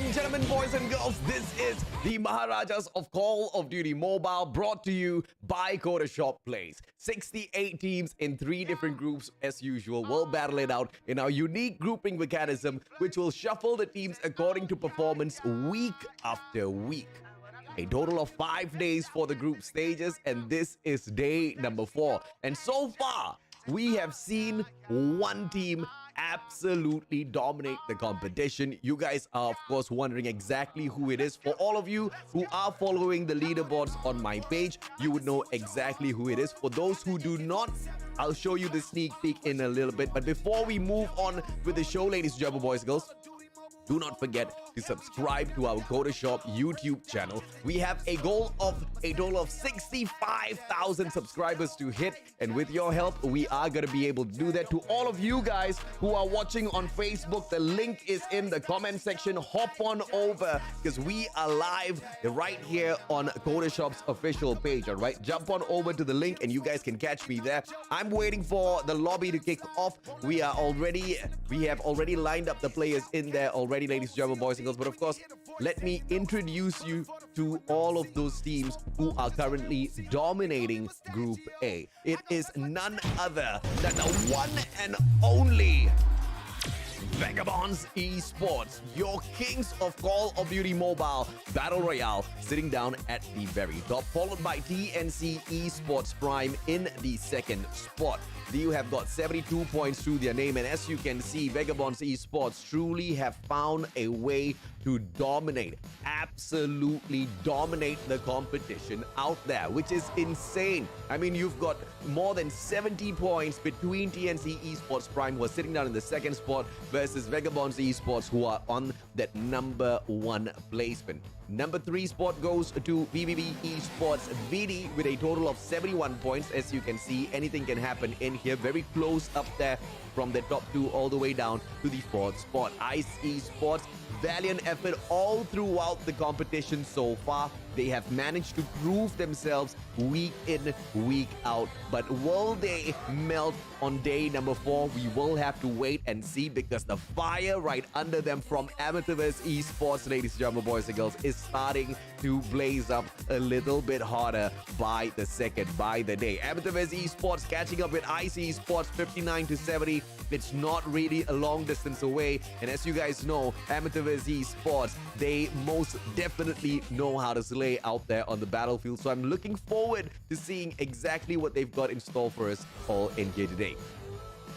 and gentlemen, boys and girls, this is the Maharajas of Call of Duty Mobile, brought to you by Codashop Plays. 68 teams in 3 different groups as usual will battle it out in our unique grouping mechanism, which will shuffle the teams according to performance week after week. A total of 5 days for the group stages, and this is day number 4. And so far, we have seen one team absolutely dominate the competition. You guys are, of course, wondering exactly who it is. For all of you who are following the leaderboards on my page, you would know exactly who it is. For those who do not, I'll show you the sneak peek in a little bit. But before we move on with the show, ladies and gentlemen, boys and girls, do not forget to subscribe to our Codashop YouTube channel. We have a goal of a total of 65,000 subscribers to hit. And with your help, we are going to be able to do that. To all of you guys who are watching on Facebook, the link is in the comment section. Hop on over because we are live right here on Codashop's official page. All right, jump on over to the link and you guys can catch me there. I'm waiting for the lobby to kick off. We have already lined up the players in there already, ladies and gentlemen, boys and girls. But of course, let me introduce you to all of those teams who are currently dominating Group A. It is none other than the one and only Vagabonds Esports, your kings of Call of Duty Mobile Battle Royale, sitting down at the very top, followed by TNC Esports Prime in the second spot. You have got 72 points through their name, and as you can see, Vagabonds Esports truly have found a way to dominate, absolutely dominate the competition out there, which is insane. I mean, you've got more than 70 points between TNC Esports Prime, who are sitting down in the second spot, versus Vagabonds Esports, who are on that number 1 placement. Number 3 spot goes to VBB Esports VD with a total of 71 points. As you can see, anything can happen in here. Very close up there from the top 2 all the way down to the 4th spot. Ice Esports, valiant effort all throughout the competition so far. They have managed to prove themselves week in, week out. But will they melt on day number 4? We will have to wait and see, because the fire right under them from Amateurs Esports, ladies and gentlemen, boys and girls, is starting to blaze up a little bit harder by the second, by the day. Amateurs Esports catching up with Ice Esports 59-70. It's not really a long distance away. And as you guys know, Amateurs Esports, they most definitely know how to slay out there on the battlefield. So I'm looking forward to seeing exactly what they've got in store for us all in here today.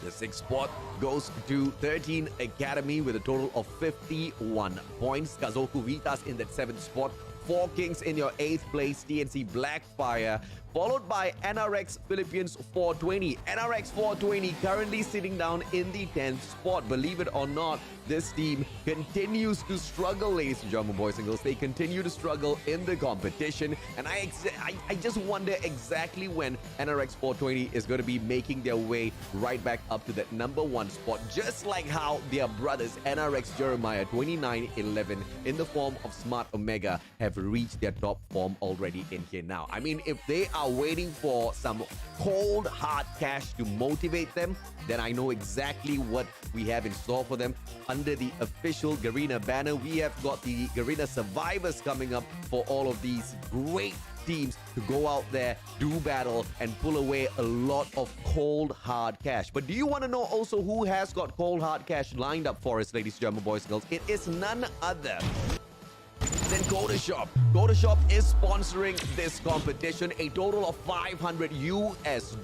The 6th spot goes to 13 Academy with a total of 51 points. Kazoku Vitas in that 7th spot. 4 Kings in your 8th place, TNC Blackfire, followed by NRX Philippines 420. NRX 420 currently sitting down in the 10th spot. Believe it or not, this team continues to struggle, ladies and gentlemen, boys and girls. They continue to struggle in the competition, and I just wonder exactly when NRX 420 is going to be making their way right back up to that number 1 spot, just like how their brothers NRX Jeremiah 2911 in the form of Smart Omega have reached their top form already in here now. I mean, if they are waiting for some cold hard cash to motivate them, then I know exactly what we have in store for them. Under the official Garena banner, we have got the Garena Survivors coming up for all of these great teams to go out there, do battle, and pull away a lot of cold hard cash. But do you want to know also who has got cold hard cash lined up for us, ladies and gentlemen, boys and girls? It is none other than Codashop. Codashop is sponsoring this competition. A total of $500 US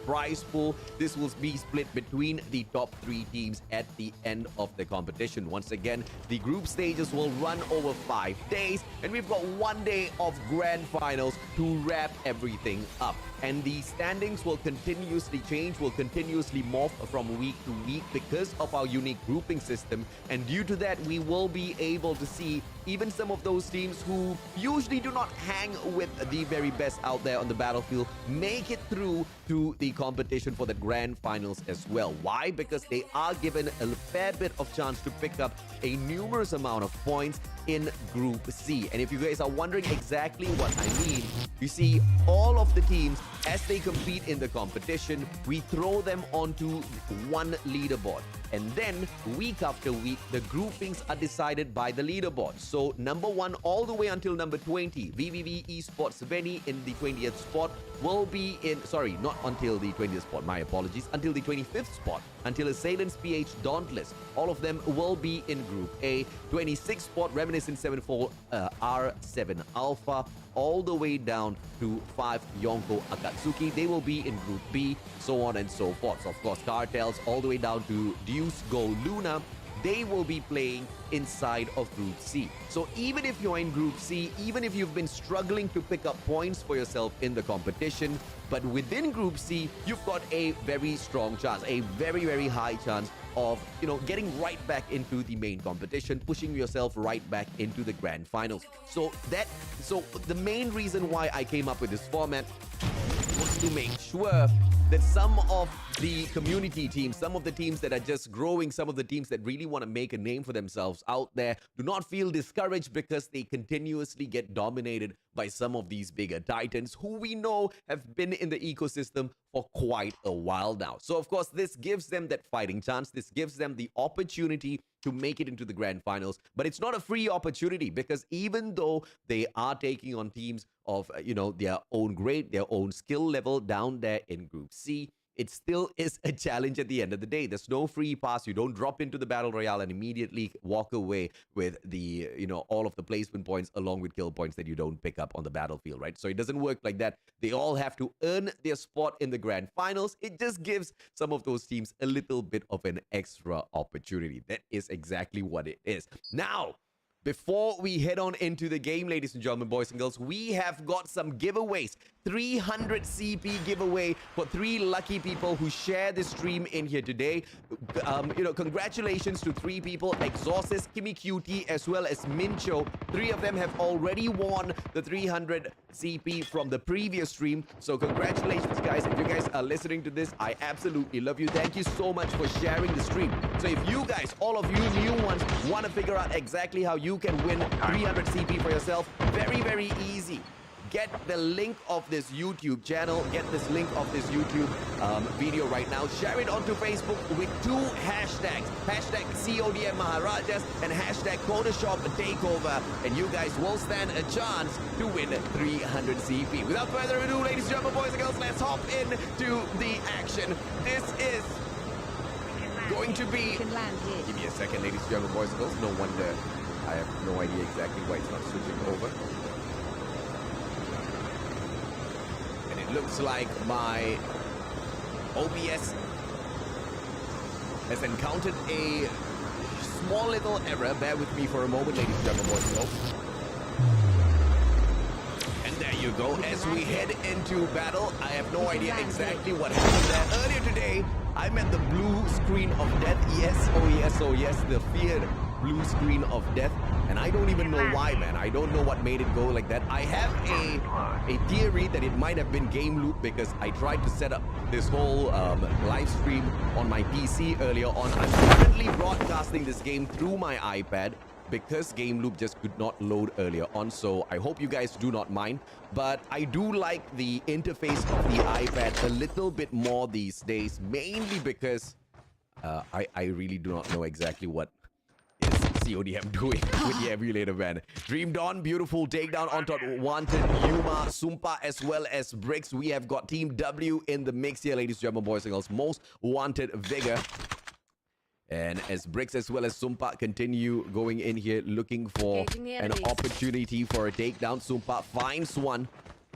prize pool. This will be split between the top 3 teams at the end of the competition. Once again, the group stages will run over 5 days, and we've got 1 day of grand finals to wrap everything up. And the standings will continuously change, will continuously morph from week to week because of our unique grouping system. And due to that, we will be able to see even some of those teams who usually do not hang with the very best out there on the battlefield make it through to the competition for the grand finals as well. Why? Because they are given a fair bit of chance to pick up a numerous amount of points in Group C. And if you guys are wondering exactly what I mean, you see all of the teams as they compete in the competition, we throw them onto one leaderboard. And then, week after week, the groupings are decided by the leaderboard. So, number 1 all the way until number 20, VVV Esports Veni in the 20th spot will be in, sorry, not until the 20th spot, my apologies, until the 25th spot, until Assailants PH Dauntless. All of them will be in Group A. 26th spot, Reminiscent 74 R7 Alpha, all the way down to 5 Yonko Akatsuki. They will be in Group B, so on and so forth. So, of course, Cartels all the way down to Deuce Go Luna. They will be playing inside of Group C. So even if you're in Group C, even if you've been struggling to pick up points for yourself in the competition, but within Group C, you've got a very strong chance, a very, very high chance of, getting right back into the main competition, pushing yourself right back into the grand finals. So the main reason why I came up with this format was to make sure that some of the community teams, some of the teams that are just growing, some of the teams that really want to make a name for themselves out there, do not feel discouraged because they continuously get dominated by some of these bigger titans who we know have been in the ecosystem for quite a while now. So, of course, this gives them that fighting chance. This gives them the opportunity to make it into the grand finals. But it's not a free opportunity, because even though they are taking on teams of, their own grade, their own skill level down there in Group C, it still is a challenge at the end of the day. There's no free pass. You don't drop into the battle royale and immediately walk away with the, all of the placement points along with kill points that you don't pick up on the battlefield, right? So it doesn't work like that. They all have to earn their spot in the grand finals. It just gives some of those teams a little bit of an extra opportunity. That is exactly what it is. Now, before we head on into the game, ladies and gentlemen, boys and girls, we have got some giveaways. 300 CP giveaway for 3 lucky people who share the stream in here today. Congratulations to 3 people, Exorcist, Kimi Cutie, as well as Mincho. 3 of them have already won the 300 CP from the previous stream. So congratulations, guys. If you guys are listening to this, I absolutely love you. Thank you so much for sharing the stream. So if you guys, all of you new ones, want to figure out exactly how you can win 300 CP for yourself, very, very easy. Get the link of this YouTube channel, get this link of this YouTube video right now, share it onto Facebook with 2 hashtags, hashtag CODM Maharajas and hashtag Codashop Takeover, and you guys will stand a chance to win 300 CP. Without further ado, ladies and gentlemen, boys and girls, let's hop into the action. This is going to be... Give me a second, ladies and gentlemen, boys and girls. No wonder I have no idea exactly why it's not switching over. And it looks like my OBS has encountered a small little error. Bear with me for a moment, ladies and gentlemen, boys and girls. And there you go. As we head into battle, I have no idea exactly what happened there. Earlier today, I'm at the blue screen of death. Yes, oh yes, oh yes, the feared blue screen of death. And I don't even know why, man. I don't know what made it go like that. I have a theory that it might have been game loop, because I tried to set up this whole live stream on my PC earlier on. I'm currently broadcasting this game through my iPad because game loop just could not load earlier on. So I hope you guys do not mind. But I do like the interface of the iPad a little bit more these days, mainly because I really do not know exactly what CODM doing with the emulator, man. Dream Dawn, beautiful takedown on top. Wanted, Yuma, Sumpa, as well as Bricks. We have got Team W in the mix here, ladies and gentlemen, boys and girls. Most Wanted, Vigor. And as Bricks as well as Sumpa continue going in here, looking for an opportunity for a takedown. Sumpa finds one.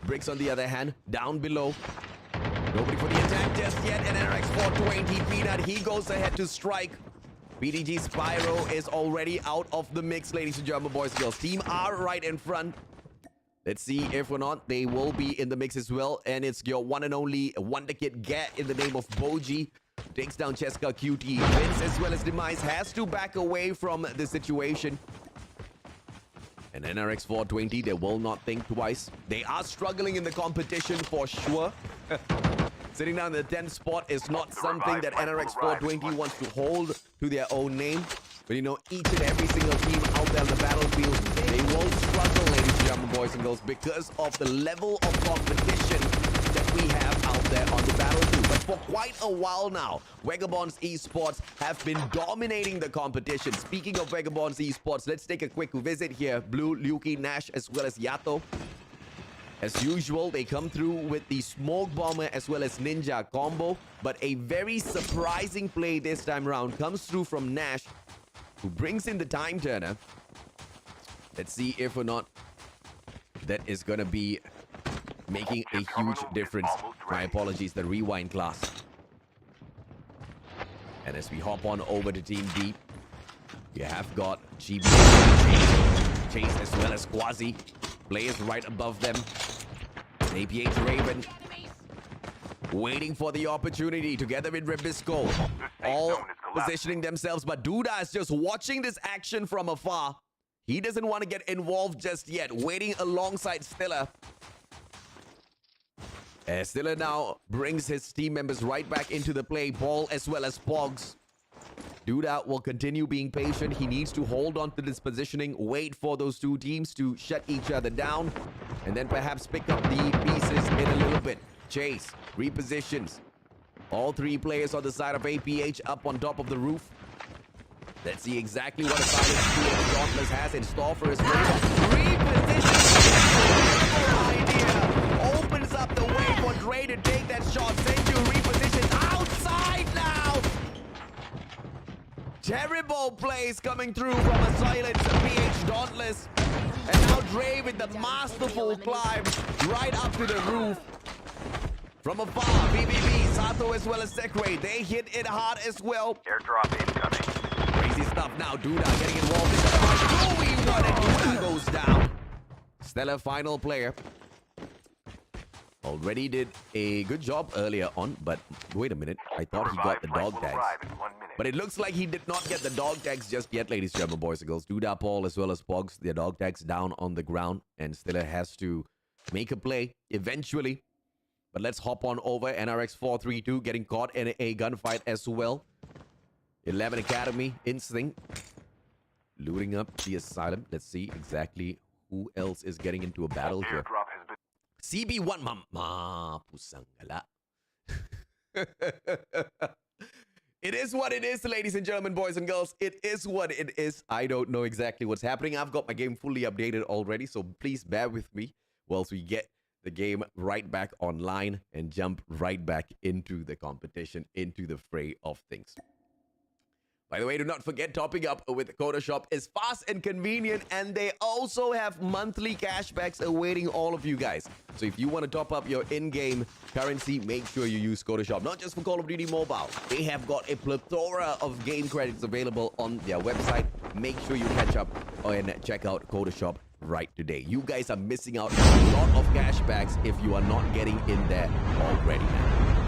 Bricks, on the other hand, down below. Nobody for the attack just yet. And NRX 420, Peanut, he goes ahead to strike. BDG Spyro is already out of the mix, ladies and gentlemen, boys and girls. Team R right in front. Let's see if or not they will be in the mix as well. And it's your one and only Wonder Kid Gat in the name of Boji. Takes down Cheska QT. Vince as well as Demise has to back away from the situation. And NRX 420, they will not think twice. They are struggling in the competition for sure. Sitting down in the 10th spot is not something that NRX 420 wants to hold to their own name. But, each and every single team out there on the battlefield, they will struggle, ladies and gentlemen, boys and girls, because of the level of competition that we have out there on the battlefield. But for quite a while now, Vagabonds Esports have been dominating the competition. Speaking of Vagabonds Esports, let's take a quick visit here. Blue, Luki, Nash, as well as Yato. As usual, they come through with the Smoke Bomber as well as Ninja combo. But a very surprising play this time around comes through from Nash, who brings in the Time Turner. Let's see if or not that is going to be making a huge difference. My apologies, the rewind class. And as we hop on over to Team B, we have got GB, Chase as well as Quasi. Players right above them. APH Raven waiting for the opportunity together with Rebisco. All positioning themselves, but Duda is just watching this action from afar. He doesn't want to get involved just yet, waiting alongside Stiller. As Stiller now brings his team members right back into the play, Ball as well as Pogs. Duda will continue being patient. He needs to hold on to this positioning, wait for those two teams to shut each other down, and then perhaps pick up the pieces in a little bit. Chase repositions. All three players on the side of APH up on top of the roof. Let's see exactly what a silent Dauntless has in store for his reposition. Idea. Opens up the way for Dre to take that shot. Senju reposition outside now. Terrible plays coming through from a silent PH Dauntless. And now Dre with the masterful climb right up to the roof. From afar, BBB, Sato as well as Sekre, they hit it hard as well. Airdrop incoming. Crazy stuff now. Duda getting involved in the fight. 2v1 and Duda goes down. Stellar final player. Already did a good job earlier on, but wait a minute. I thought he got the dog tags. But it looks like he did not get the dog tags just yet, ladies and gentlemen, boys and girls. Duda, Paul, as well as Pogs, their dog tags down on the ground. And Stiller has to make a play eventually. But let's hop on over. NRX 432 getting caught in a gunfight as well. 11 Academy, Instinct. Looting up the Asylum. Let's see exactly who else is getting into a battle here. CB1 Mama Pusangala. It is what it is, ladies and gentlemen, boys and girls. It is what it is. I don't know exactly what's happening. I've got my game fully updated already, so please bear with me whilst we get the game right back online and jump right back into the competition, into the fray of things. By the way, do not forget, topping up with Codashop is fast and convenient, and they also have monthly cashbacks awaiting all of you guys. So if you want to top up your in-game currency, make sure you use Codashop. Not just for Call of Duty Mobile. They have got a plethora of game credits available on their website. Make sure you catch up and check out Codashop right today. You guys are missing out on a lot of cashbacks if you are not getting in there already, man.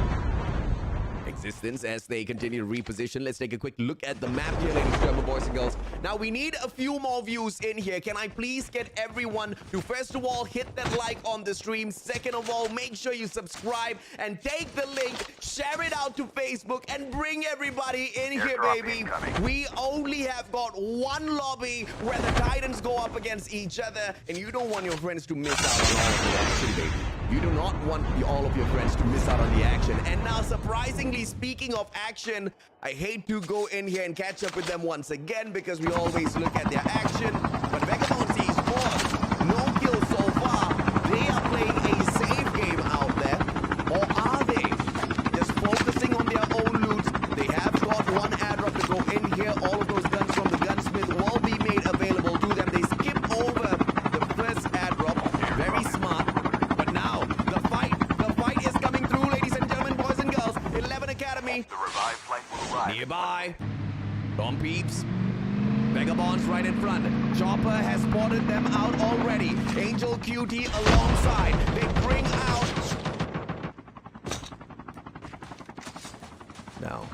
Existence as they continue to reposition. Let's take a quick look at the map here, ladies and gentlemen, boys and girls. Now, we need a few more views in here. Can I please get everyone to, first of all, hit that like on the stream. Second of all, make sure you subscribe and take the link, share it out to Facebook, and bring everybody in here, baby. We only have got one lobby where the Titans go up against each other, and you don't want your friends to miss out on all of the action, baby. You do not want all of your friends to miss out on the action. And now, surprisingly, speaking of action, I hate to go in here and catch up with them once again because we always look at their action. But Vagabonds Esports, no kills so far. They are playing a safe game out there. Or are they just focusing on their own loot? They have got one airdrop to go in here. All of those guns from the gunsmith will be made available to them. They skip over the first airdrop. Very smart. The revived flight will arrive. Nearby. Tom Peeps. Vagabonds right in front. Chopper has spotted them out already. Angel QT alongside. They bring out... Now,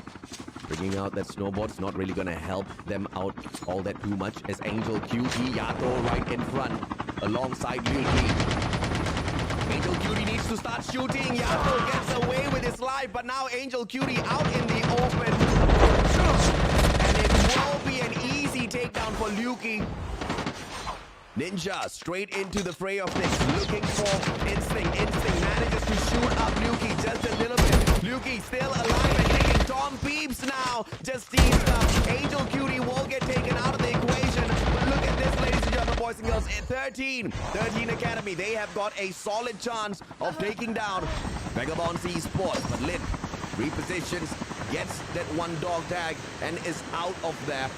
bringing out that snowboard's not really going to help them out all that too much as Angel QT, Yato right in front. Alongside Yuki. Angel Cutie needs to start shooting. Yato gets away with his life, but now Angel Cutie out in the open. And it will be an easy takedown for Luki. Ninja straight into the fray of things, looking for Instinct. Instinct manages to shoot up Lukey just a little bit. Lukey still alive and taking Tom Peeps now. Just teased up. Angel Cutie will get taken out of the equation. But look at this, ladies and gentlemen, boys and girls. 13 Academy. They have got a solid chance of taking down Vagabonds Esports. But Lin repositions, gets that one dog tag, and is out of there.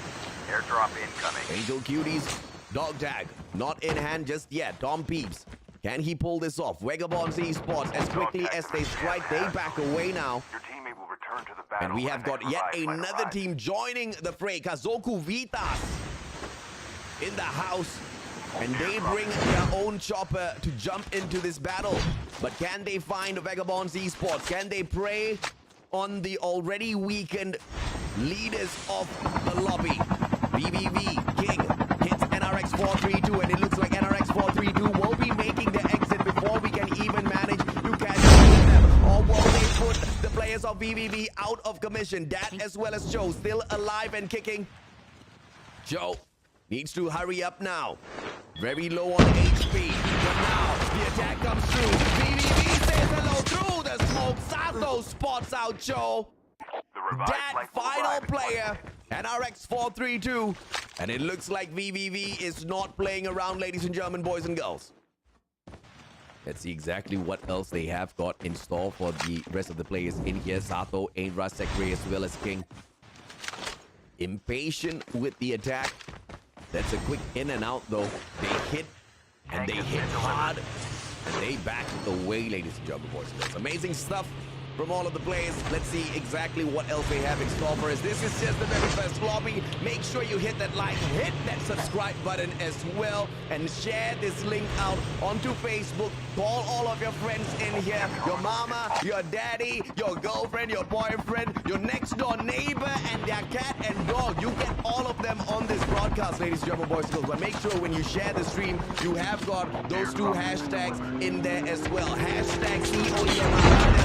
Airdrop incoming. Angel Cutie's dog tag not in hand just yet. Tom Peeps, can he pull this off? Vagabonds Esports, as quickly as they strike, they back away now. Your teammate will return to the battle. And we have got yet another team joining the fray. Kazoku Vitas in the house. And they bring their own chopper to jump into this battle. But can they find Vagabonds Esports? Can they prey on the already weakened leaders of the lobby? VVV, King, hits NRX 432, and it looks like NRX 432 will be making the exit before we can even manage to catch up with them. Or will they put the players of VVV out of commission? That as well as Joe, still alive and kicking. Joe needs to hurry up now. Very low on HP. But now the attack comes through. VVV says hello through the smoke. Sato spots out Joe. That final player, NRX 432. And it looks like VVV is not playing around, ladies and gentlemen, boys and girls. Let's see exactly what else they have got in store for the rest of the players in here. Sato, Aindra, Sekre, as well as King. Impatient with the attack. That's a quick in and out, though. They hit, and they hit hard, and they back away, ladies and gentlemen, boys and girls. Amazing stuff from all of the players. Let's see exactly what else they have in store for us. This is just the very first lobby. Make sure you hit that like, hit that subscribe button as well, and share this link out onto Facebook. Call all of your friends in here. Your mama, your daddy, your girlfriend, your boyfriend, your next door neighbor, and their cat and dog. You get all of them on this broadcast, ladies and gentlemen, boys and girls. But make sure when you share the stream, you have got those two hashtags in there as well. Hashtag CODM,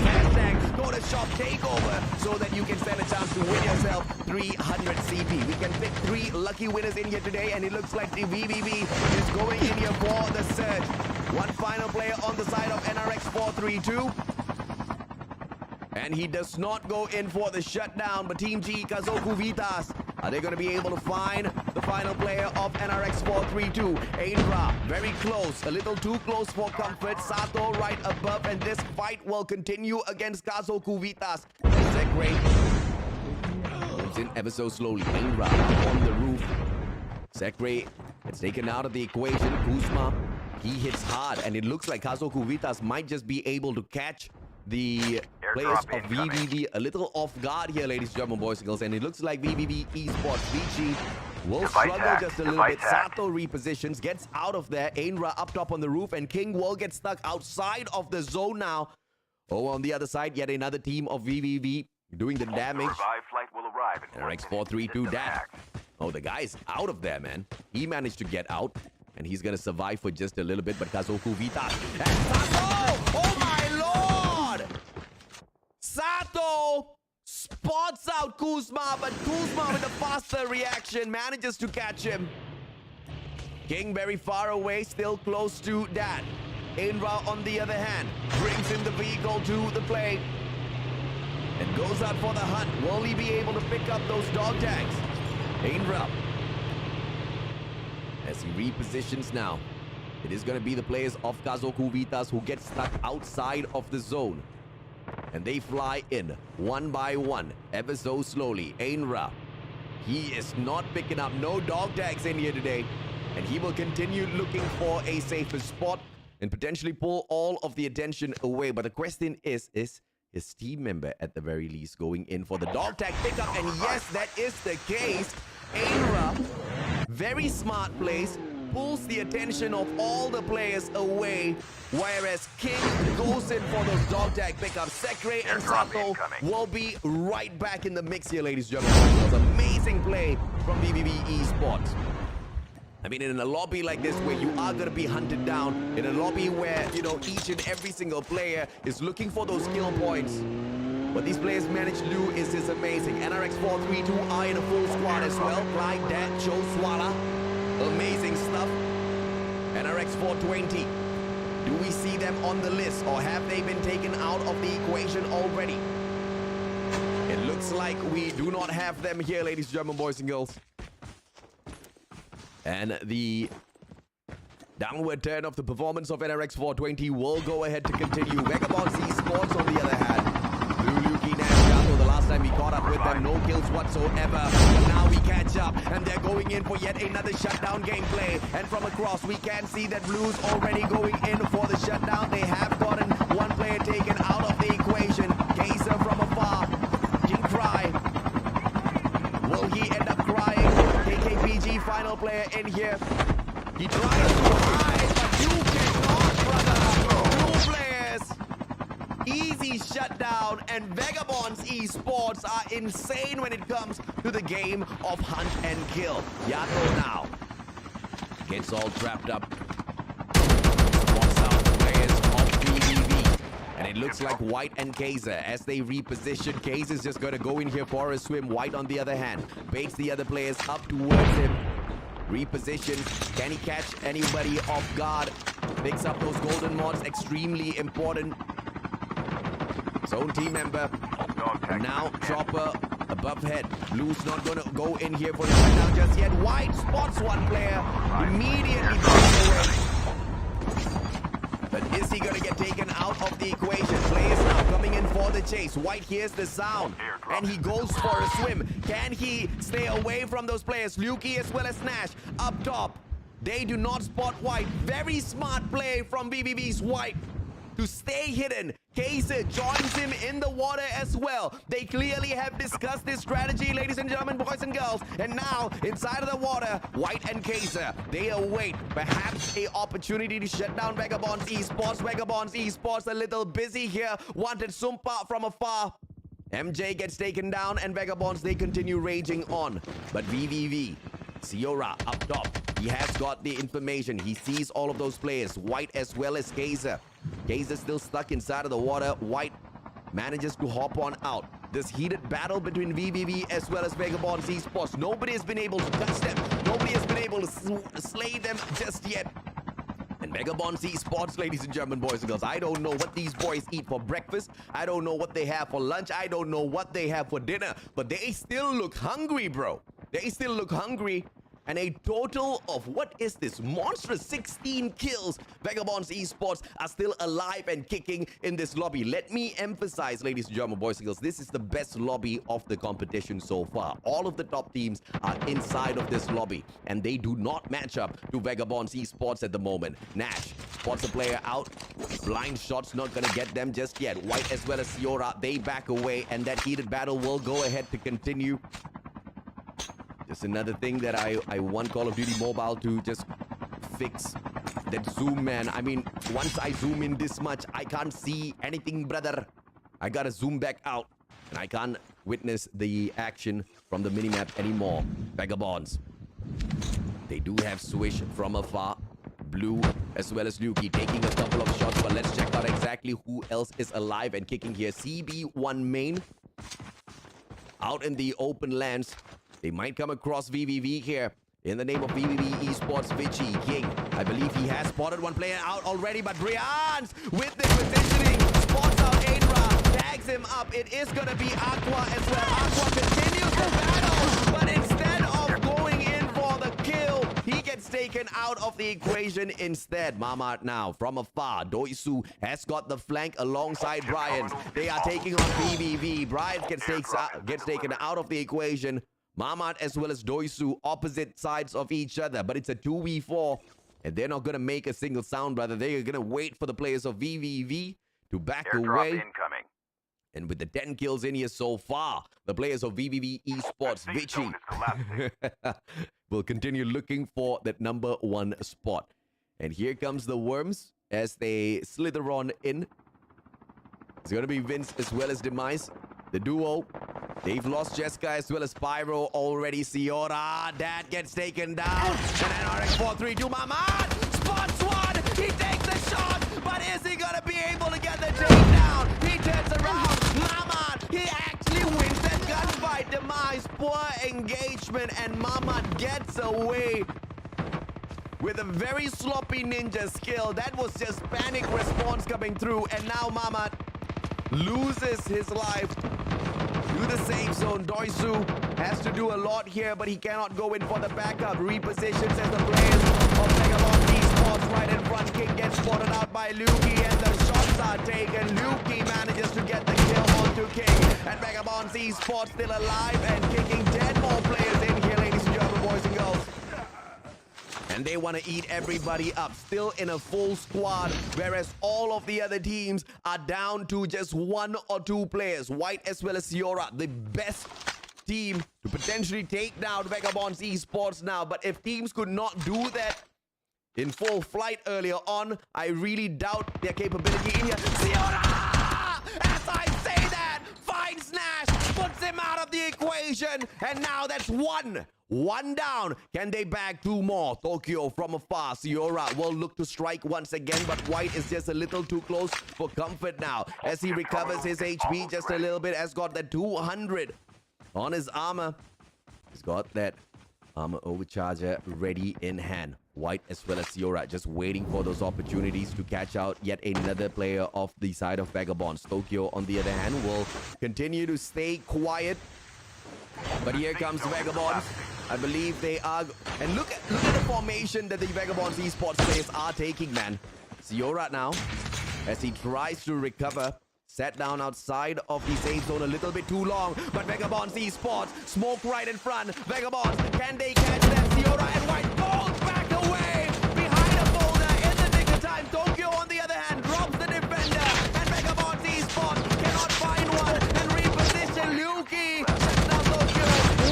hashtag Codashop Takeover, so that you can stand a chance to win yourself 300 CP. We can pick 3 lucky winners in here today, and it looks like the VVV is going in here for the surge. One final player on the side of NRX 432. And he does not go in for the shutdown, but Team G, Kazoku Vitas, are they going to be able to find the final player of NRX 432? Aindra, very close, a little too close for comfort. Sato right above, and this fight will continue against Kazoku Vitas. Sekre moves in ever so slowly. Aindra on the roof. Sekre gets taken out of the equation. Kuzma, he hits hard, and it looks like Kazoku Vitas might just be able to catch the players of VVV a little off guard here, ladies and gentlemen, boys and girls. And it looks like VVV Esports, Vici will struggle just a little bit. Sato repositions, gets out of there. Aindra up top on the roof, and King will get stuck outside of the zone now. Oh, on the other side, yet another team of VVV doing the damage. NRX 432 that. Oh, the guy's out of there, man. He managed to get out, and he's gonna survive for just a little bit. But Kazoku Vitas and Sato! Oh my lord! Sato spots out Kuzma, but Kuzma with a faster reaction manages to catch him. King very far away, still close to that. Aindra on the other hand brings in the vehicle to the play and goes out for the hunt. Will he be able to pick up those dog tags? Aindra, as he repositions now, it is going to be the players of Kazoku Vitas who get stuck outside of the zone. And they fly in one by one, ever so slowly. Aindra, he is not picking up no dog tags in here today. And he will continue looking for a safer spot and potentially pull all of the attention away. But the question is his team member at the very least going in for the dog tag pickup? And yes, that is the case. Aindra, very smart plays, pulls the attention of all the players away, whereas King goes in for those dog tag pickups. Sekre and Sato will be right back in the mix here, ladies and gentlemen. It was an amazing play from VVV Esports. I mean, in a lobby like this where you are going to be hunted down, in a lobby where, you know, each and every single player is looking for those kill points, what these players managed to do is amazing. NRX 432 are in a full squad as well. Clyde, Dat, Joe, Swala. Amazing stuff. NRX 420. Do we see them on the list, or have they been taken out of the equation already? It looks like we do not have them here, ladies and gentlemen, boys and girls. And the downward turn of the performance of NRX 420 will go ahead to continue. Vagabonds Esports, on the other hand, Luluki Nashgato, the last time we caught up with them, no kills whatsoever. But now we catch up, and they're going in for yet another shutdown gameplay. And from across, we can see that Blues already going in for the shutdown. They have gotten one player taken out of the equation. Kaiser from afar. King Cry. Will he end up crying? KKPG, final player in here. He tries to hide, but you cannot, brother. Blue players. Easy shutdown, and Vagabonds Esports are insane when it comes to the game of hunt and kill. Yato now gets all trapped up. Spots out the players of BBB. And it looks like White and Kaiser as they reposition. Kaiser's just going to go in here for a swim. White, on the other hand, baits the other players up towards him. Repositions. Can he catch anybody off guard? Picks up those golden mods. Extremely important. Zone team member. Now Chopper above head. Blue's not gonna go in here for the shutdown just yet. White spots one player. Immediately goes away. But is he gonna get taken out of the equation? Players now coming in for the chase. White hears the sound and he goes for a swim. Can he stay away from those players? Lukey as well as Nash up top. They do not spot White. Very smart play from BBB's White to stay hidden. Kaiser joins him in the water as well. They clearly have discussed this strategy, ladies and gentlemen, boys and girls. And now, inside of the water, White and Kaiser, they await perhaps a opportunity to shut down Vagabonds Esports. Vagabonds Esports a little busy here. Wanted Sumpa from afar. MJ gets taken down, and Vagabonds, they continue raging on. But VVV, Ciora up top. He has got the information. He sees all of those players. White as well as Kaiser. Kaiser still stuck inside of the water. White manages to hop on out. This heated battle between VVV as well as Vagabonds Esports. Nobody has been able to touch them. Nobody has been able to slay them just yet. And Vagabonds Esports, ladies and gentlemen, boys and girls, I don't know what these boys eat for breakfast. I don't know what they have for lunch. I don't know what they have for dinner. But they still look hungry, bro. They still look hungry. And a total of, what is this? Monstrous 16 kills. Vagabonds Esports are still alive and kicking in this lobby. Let me emphasize, ladies and gentlemen, boys and girls, this is the best lobby of the competition so far. All of the top teams are inside of this lobby, and they do not match up to Vagabonds Esports at the moment. Nash spots a player out. Blind shots not gonna get them just yet. White as well as Ciora, they back away, and that heated battle will go ahead to continue. Just another thing that I want Call of Duty Mobile to just fix. That zoom, man. I mean, once I zoom in this much, I can't see anything, brother. I gotta zoom back out, and I can't witness the action from the minimap anymore. Vagabonds. They do have Swish from afar. Blue as well as Lukey taking a couple of shots, but let's check out exactly who else is alive and kicking here. CB1 main out in the open lands. They might come across VVV here. In the name of VVV Esports, Vichy King. I believe he has spotted one player out already, but Brian's with the positioning. Spots out Aidra, tags him up. It is going to be Aqua as well. Aqua continues the battle, but instead of going in for the kill, he gets taken out of the equation instead. Mamad now from afar. Doisu has got the flank alongside Brian. They are taking on VVV. Brian gets taken out of the equation. Mamad as well as Doisu, opposite sides of each other, but it's a 2v4, and they're not going to make a single sound, brother. They're going to wait for the players of VVV to back away. Incoming. And with the 10 kills in here so far, the players of VVV Esports, Vichy, will continue looking for that number 1 spot. And here comes the Worms as they slither on in. It's going to be Vince as well as Demise. The duo, they've lost Jessica as well as Pyro already. Ciora, that gets taken down. And then RX432, Mamad spots one. He takes the shot, but is he going to be able to get the takedown? He turns around. Mamad, he actually wins that gunfight. Demise, poor engagement, and Mamad gets away with a very sloppy ninja skill. That was just panic response coming through. And now Mamat loses his life to the safe zone. Doisu has to do a lot here, but he cannot go in for the backup. Repositions as the players of Megabon Esports right in front. King gets spotted out by Luki, and the shots are taken. Luki manages to get the kill onto King. And Megabon Esports still alive and kicking 10 more players in here, ladies and gentlemen, boys and girls. And they want to eat everybody up, still in a full squad, whereas all of the other teams are down to just 1 or 2 players. White as well as Siora, the best team to potentially take down Vagabonds Esports now. But if teams could not do that in full flight earlier on, I really doubt their capability in here. Siora! As I say that, finds Nash, puts him out of the equation, and now that's one down. Can they bag 2 more? Tokyo from afar. Siora will look to strike once again, but White is just a little too close for comfort now. As he recovers his HP just a little bit, has got the 200 on his armor. He's got that armor overcharger ready in hand. White as well as Siora just waiting for those opportunities to catch out yet another player off the side of Vagabonds. Tokyo, on the other hand, will continue to stay quiet. But here comes Vagabonds. I believe they are... And look at the formation that the Vagabonds Esports players are taking, man. Siora now, as he tries to recover, sat down outside of the safe zone a little bit too long. But Vagabonds Esports, smoke right in front. Vagabonds, can they catch them? Siora and White falls back away behind a boulder in the nick of time. Tokyo, on the other hand, drops the defender. And Vagabonds Esports cannot find one and reposition Luki. Shuts down Tokyo.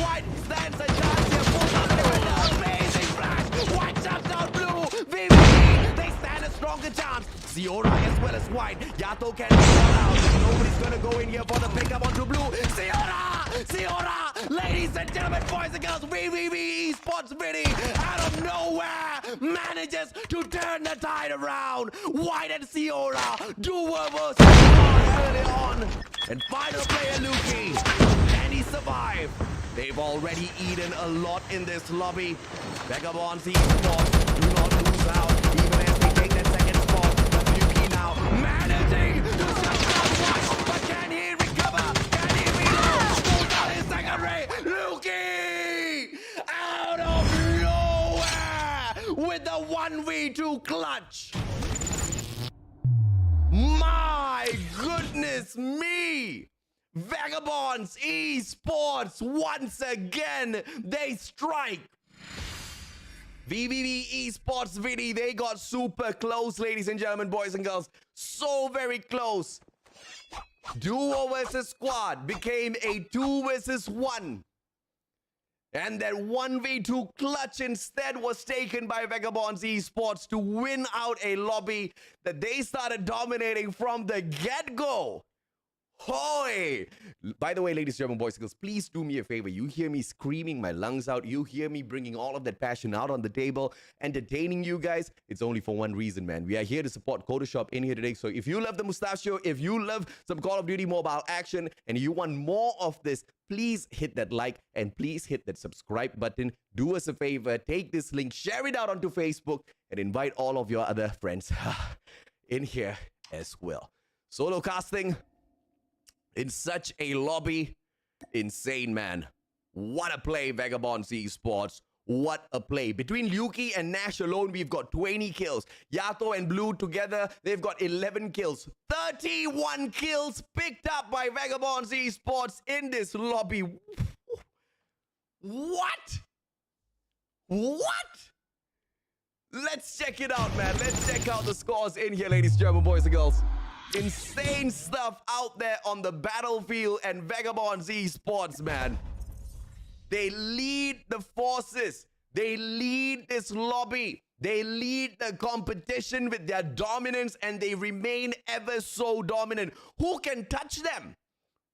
White stands a chance here. Pulls out the defender. Amazing flash. White shuts down Blue. VVD, they stand a stronger chance. Siora as well as White. Yato can be caught out. Nobody's gonna go in here for the pickup onto Blue. Siora, ladies and gentlemen, boys and girls, VVV Esports Vinny out of nowhere manages to turn the tide around. White and Siora do what was early on. And final player Luki, and he survived. They've already eaten a lot in this lobby. Vagabonds Esports do not lose out, even as they take that second spot. But Luki now managing to shut down White. But can he recover? Can he reload? Pulls out his second ray. Luki out of nowhere with the 1v2 clutch. My goodness me! Vagabonds Esports, once again, they strike. VVV Esports Vinny, they got super close, ladies and gentlemen, boys and girls. So very close. Duo versus squad became a 2 versus 1. And that 1v2 clutch instead was taken by Vagabonds Esports to win out a lobby that they started dominating from the get-go. Hoy! By the way, ladies and gentlemen, boys and girls, please do me a favor. You hear me screaming my lungs out. You hear me bringing all of that passion out on the table, entertaining you guys. It's only for one reason, man. We are here to support Codashop in here today. So if you love the Mustachio, if you love some Call of Duty mobile action, and you want more of this, please hit that like and please hit that subscribe button. Do us a favor. Take this link, share it out onto Facebook, and invite all of your other friends in here as well. Solo casting in such a lobby. Insane, man. What a play, Vagabonds Esports. What a play. Between Luki and Nash alone, we've got 20 kills. Yato and Blue together, they've got 11 kills. 31 kills picked up by Vagabonds Esports in this lobby. What? What? Let's check it out, man. Let's check out the scores in here, ladies and gentlemen, boys and girls. Insane stuff out there on the battlefield, and Vagabonds Esports, man. They lead the forces. They lead this lobby. They lead the competition with their dominance, and they remain ever so dominant. Who can touch them?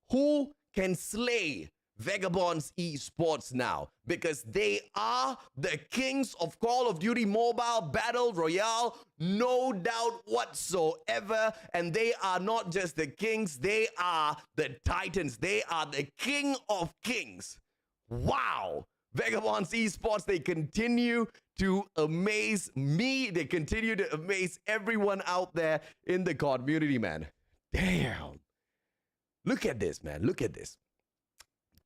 Who can slay Vagabonds Esports now? Because they are the kings of Call of Duty Mobile Battle Royale, no doubt whatsoever. And they are not just the kings, they are the titans. They are the king of kings. Wow. Vagabonds Esports, they continue to amaze me. They continue to amaze everyone out there in the COD community, man. Damn. Look at this, man. Look at this.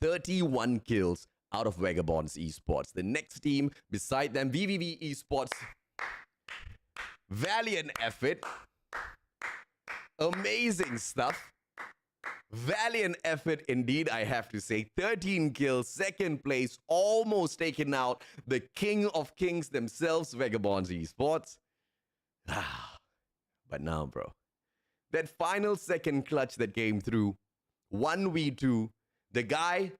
31 kills out of Vagabonds Esports. The next team beside them, VVV Esports. Valiant effort. Amazing stuff. Valiant effort indeed, I have to say. 13 kills, second place, almost taken out the king of kings themselves, Vagabonds Esports. But now, bro, that final second clutch that came through, 1v2, the guy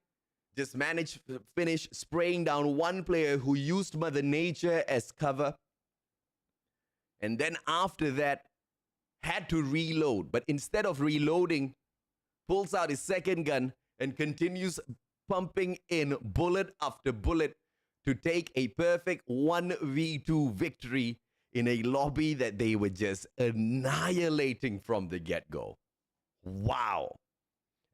just managed to finish spraying down one player who used Mother Nature as cover. And then after that, had to reload. But instead of reloading, pulls out his second gun and continues pumping in bullet after bullet to take a perfect 1v2 victory in a lobby that they were just annihilating from the get-go. Wow.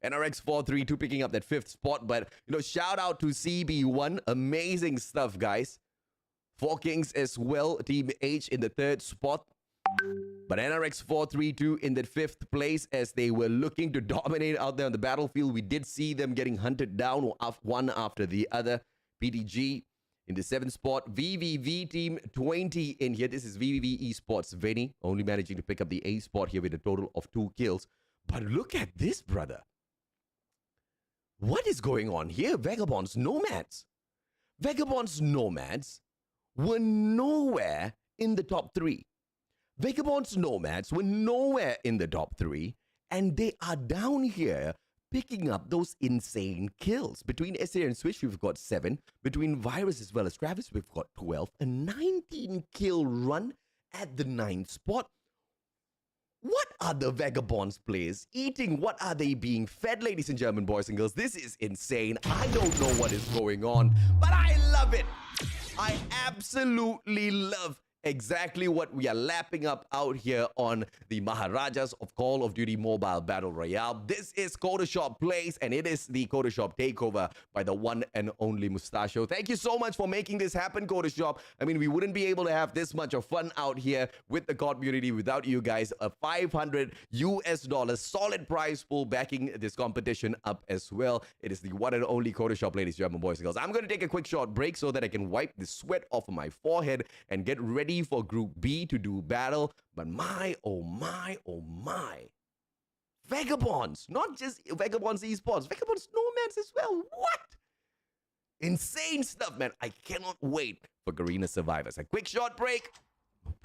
NRX 432 picking up that 5th spot, but shout out to CB1. Amazing stuff, guys. 4 Kings as well, Team H in the 3rd spot. But NRX 432 in the 5th place as they were looking to dominate out there on the battlefield. We did see them getting hunted down one after the other. PTG in the 7th spot. VVV Team 20 in here. This is VVV Esports. Vinny only managing to pick up the A spot here with a total of 2 kills. But look at this, brother. What is going on here? Vagabonds Nomads. Vagabonds Nomads were nowhere in the top 3. Vagabonds Nomads were nowhere in the top 3, and they are down here picking up those insane kills. Between SA and Switch, we've got 7. Between Virus as well as Travis, we've got 12. A 19 kill run at the 9th spot. What are the Vagabonds players eating? What are they being fed, ladies and gentlemen, boys and girls? This is insane. I don't know what is going on, but I love it. I absolutely love exactly what we are lapping up out here on the Maharajas of Call of Duty Mobile Battle Royale. This is Codashop Plays, and it is the Codashop Takeover by the one and only Mustachio. Thank you so much for making this happen, Codashop. I mean, we wouldn't be able to have this much of fun out here with the COD community without you guys. A $500 US solid prize pool backing this competition up as well. It is the one and only Codashop, ladies and gentlemen, boys and girls. I'm going to take a quick short break so that I can wipe the sweat off of my forehead and get ready for Group B to do battle. But my, oh my, oh my. Vagabonds, not just Vagabonds Esports, Vagabonds Nomads as well. What? Insane stuff, man. I cannot wait for Garena Survivors. A quick short break.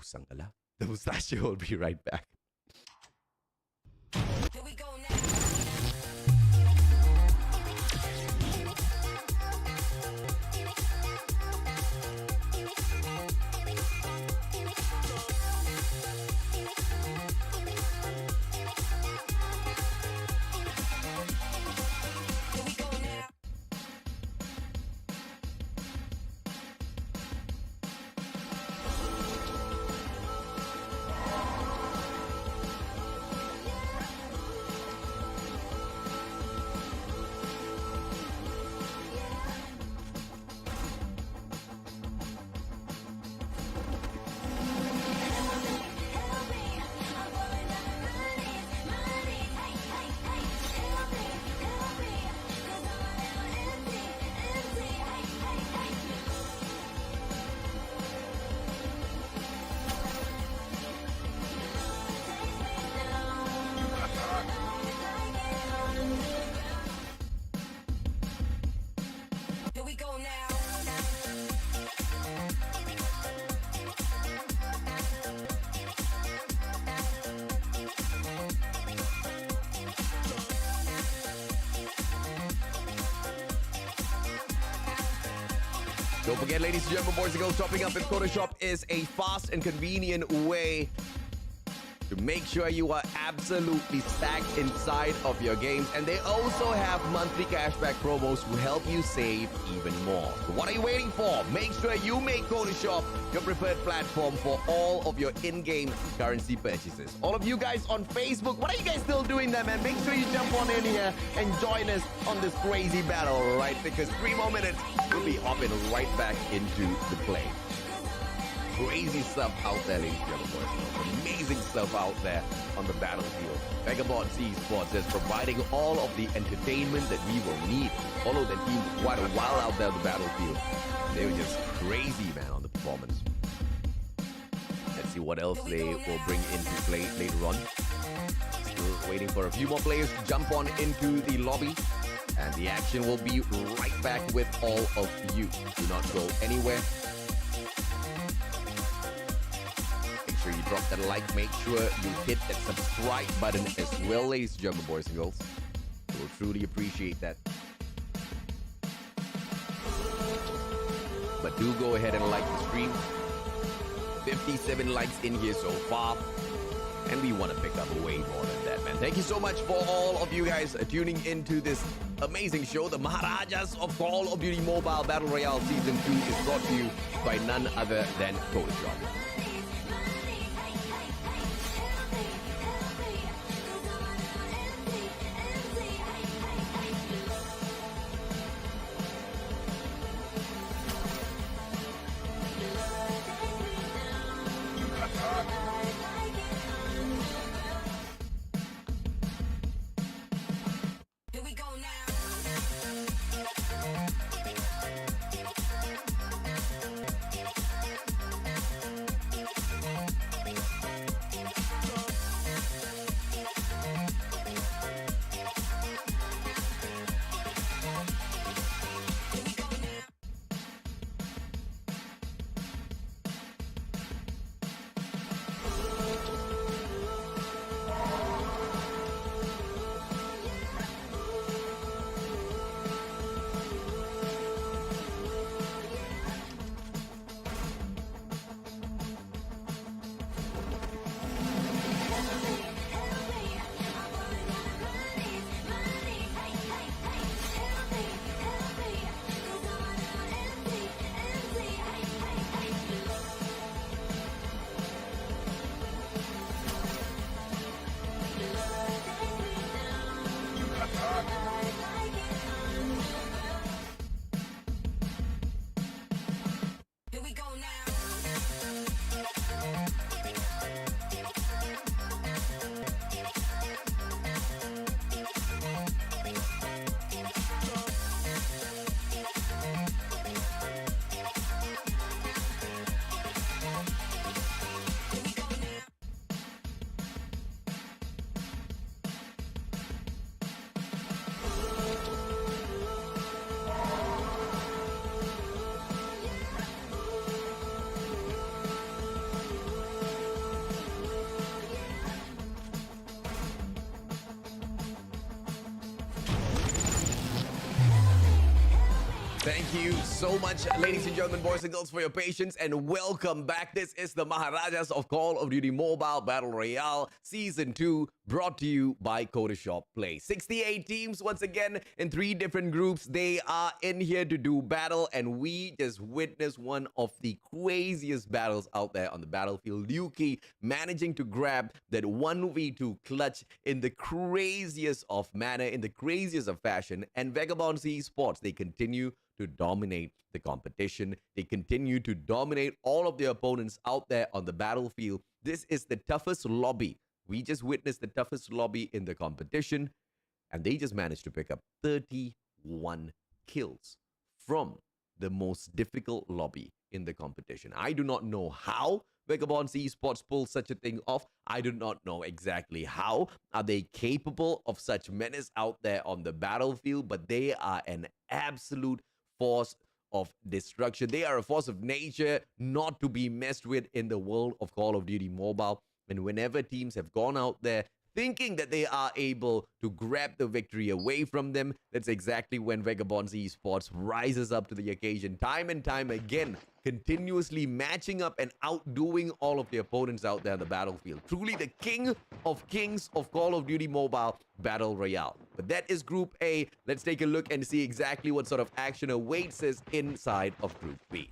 Pusang ka la. The Mustachio will be right back. Here we go now. Don't forget, ladies and gentlemen, boys and girls, topping up with Codashop is a fast and convenient way to make sure you are absolutely stacked inside of your games. And they also have monthly cashback promos to help you save even more. So what are you waiting for? Make sure you make Codashop your preferred platform for all of your in-game currency purchases. All of you guys on Facebook, what are you guys still doing there, man? Make sure you jump on in here and join us on this crazy battle, right? Because 3 more minutes, we'll be hopping right back into the play. crazy stuff out there, ladies and gentlemen. Amazing stuff out there on the battlefield. Vagabond Esports is providing all of the entertainment that we will need. Follow the team for quite a while out there on the battlefield. They were just crazy, man, on the performance. Let's see what else they will bring into play later on. Still waiting for a few more players to jump on into the lobby. And the action will be right back with all of you. Do not go anywhere. Make sure you drop that like. Make sure you hit that subscribe button as well, ladies and gentlemen, boys and girls. We'll truly appreciate that. But do go ahead and like the stream. 57 likes in here so far. And we want to pick up way more than that, man. Thank you so much for all of you guys tuning into this amazing show. The Maharajas of Call of Duty Mobile Battle Royale Season 2 is brought to you by none other than Codashop. Thank you so much, ladies and gentlemen, boys and girls, for your patience, and welcome back. This is the Maharajas of Call of Duty Mobile Battle Royale Season 2, brought to you by Codashop Plays. 68 teams, once again, in 3 different groups. They are in here to do battle, and we just witnessed one of the craziest battles out there on the battlefield. Yuki managing to grab that 1v2 clutch in the craziest of manner, in the craziest of fashion, and Vagabond Esports, they continue to dominate the competition. They continue to dominate all of their opponents out there on the battlefield. This is the toughest lobby. We just witnessed the toughest lobby in the competition, and they just managed to pick up 31 kills from the most difficult lobby in the competition. I do not know how Vagabond Esports pull such a thing off. I do not know exactly how are they capable of such menace out there on the battlefield, but they are an absolute force of destruction. They are a force of nature not to be messed with in the world of Call of Duty Mobile. And whenever teams have gone out there thinking that they are able to grab the victory away from them, that's exactly when Vagabond Esports rises up to the occasion time and time again, continuously matching up and outdoing all of the opponents out there on the battlefield. Truly the king of kings of Call of Duty Mobile Battle Royale. But that is Group A. Let's take a look and see exactly what sort of action awaits us inside of Group B.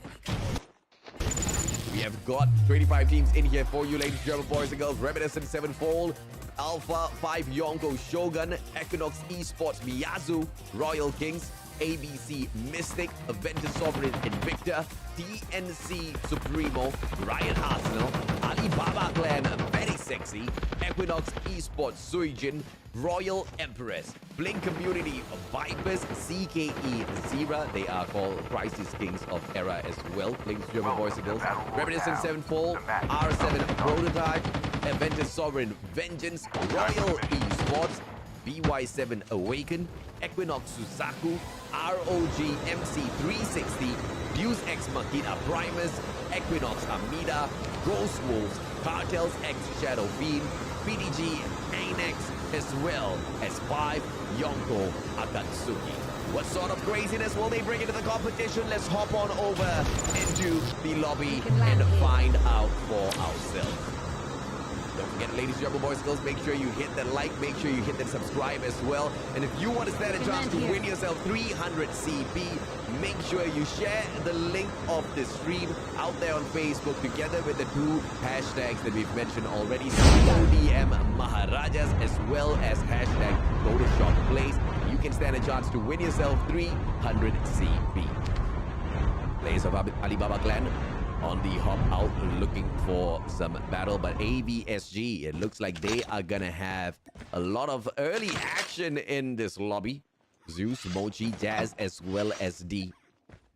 We have got 25 teams in here for you, ladies and gentlemen, boys and girls. Reminiscent Sevenfold, Alpha 5 Yonko Shogun, Equinox Esports Miyazu, Royal Kings, ABC Mystic, Aventus Sovereign Invicta, TNC Supremo, Riot Arsenal, Alibaba Clan Very Sexy, Equinox Esports Suijin, Royal Empress, Blink Community Vipers, CKE Zira, they are called Crisis Kings of Era as well, Blink's German Boys and Girls, Reminiscent Sevenfold, R7 Prototype, Aventus Sovereign Vengeance, Royal Esports, BY7 Awaken, Equinox Susaku, ROG MC360, Deus Ex Machina Primus, Equinox Amida, Ghost Wolves, Cartels X Shadow Fiend, PDG Anex, as well as 5 Yonko Akatsuki. What sort of craziness will they bring into the competition? Let's hop on over into the lobby and find out for ourselves. Don't forget, ladies, gentlemen, boys and girls, make sure you hit that like, make sure you hit that subscribe as well. And if you want to stand a chance to win yourself 300 CP, make sure you share the link of the stream out there on Facebook together with the 2 hashtags that we've mentioned already, CODM Maharajas as well as hashtag Codashop Plays. You can stand a chance to win yourself 300 CP. Players of Alibaba Clan on the hop out looking for some battle, but AVSG, it looks like they are gonna have a lot of early action in this lobby. Zeus, Mochi, Jazz, as well as D,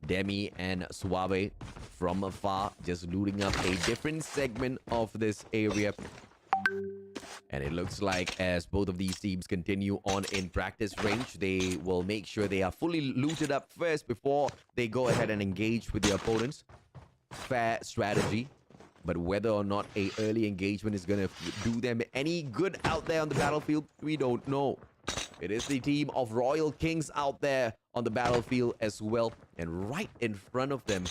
Demi, and Suave from afar, just looting up a different segment of this area. And it looks like as both of these teams continue on in practice range, they will make sure they are fully looted up first before they go ahead and engage with their opponents. Fair strategy, but whether or not a early engagement is going to do them any good out there on the battlefield, we don't know. It is the team of Royal Kings out there on the battlefield as well, and right in front of them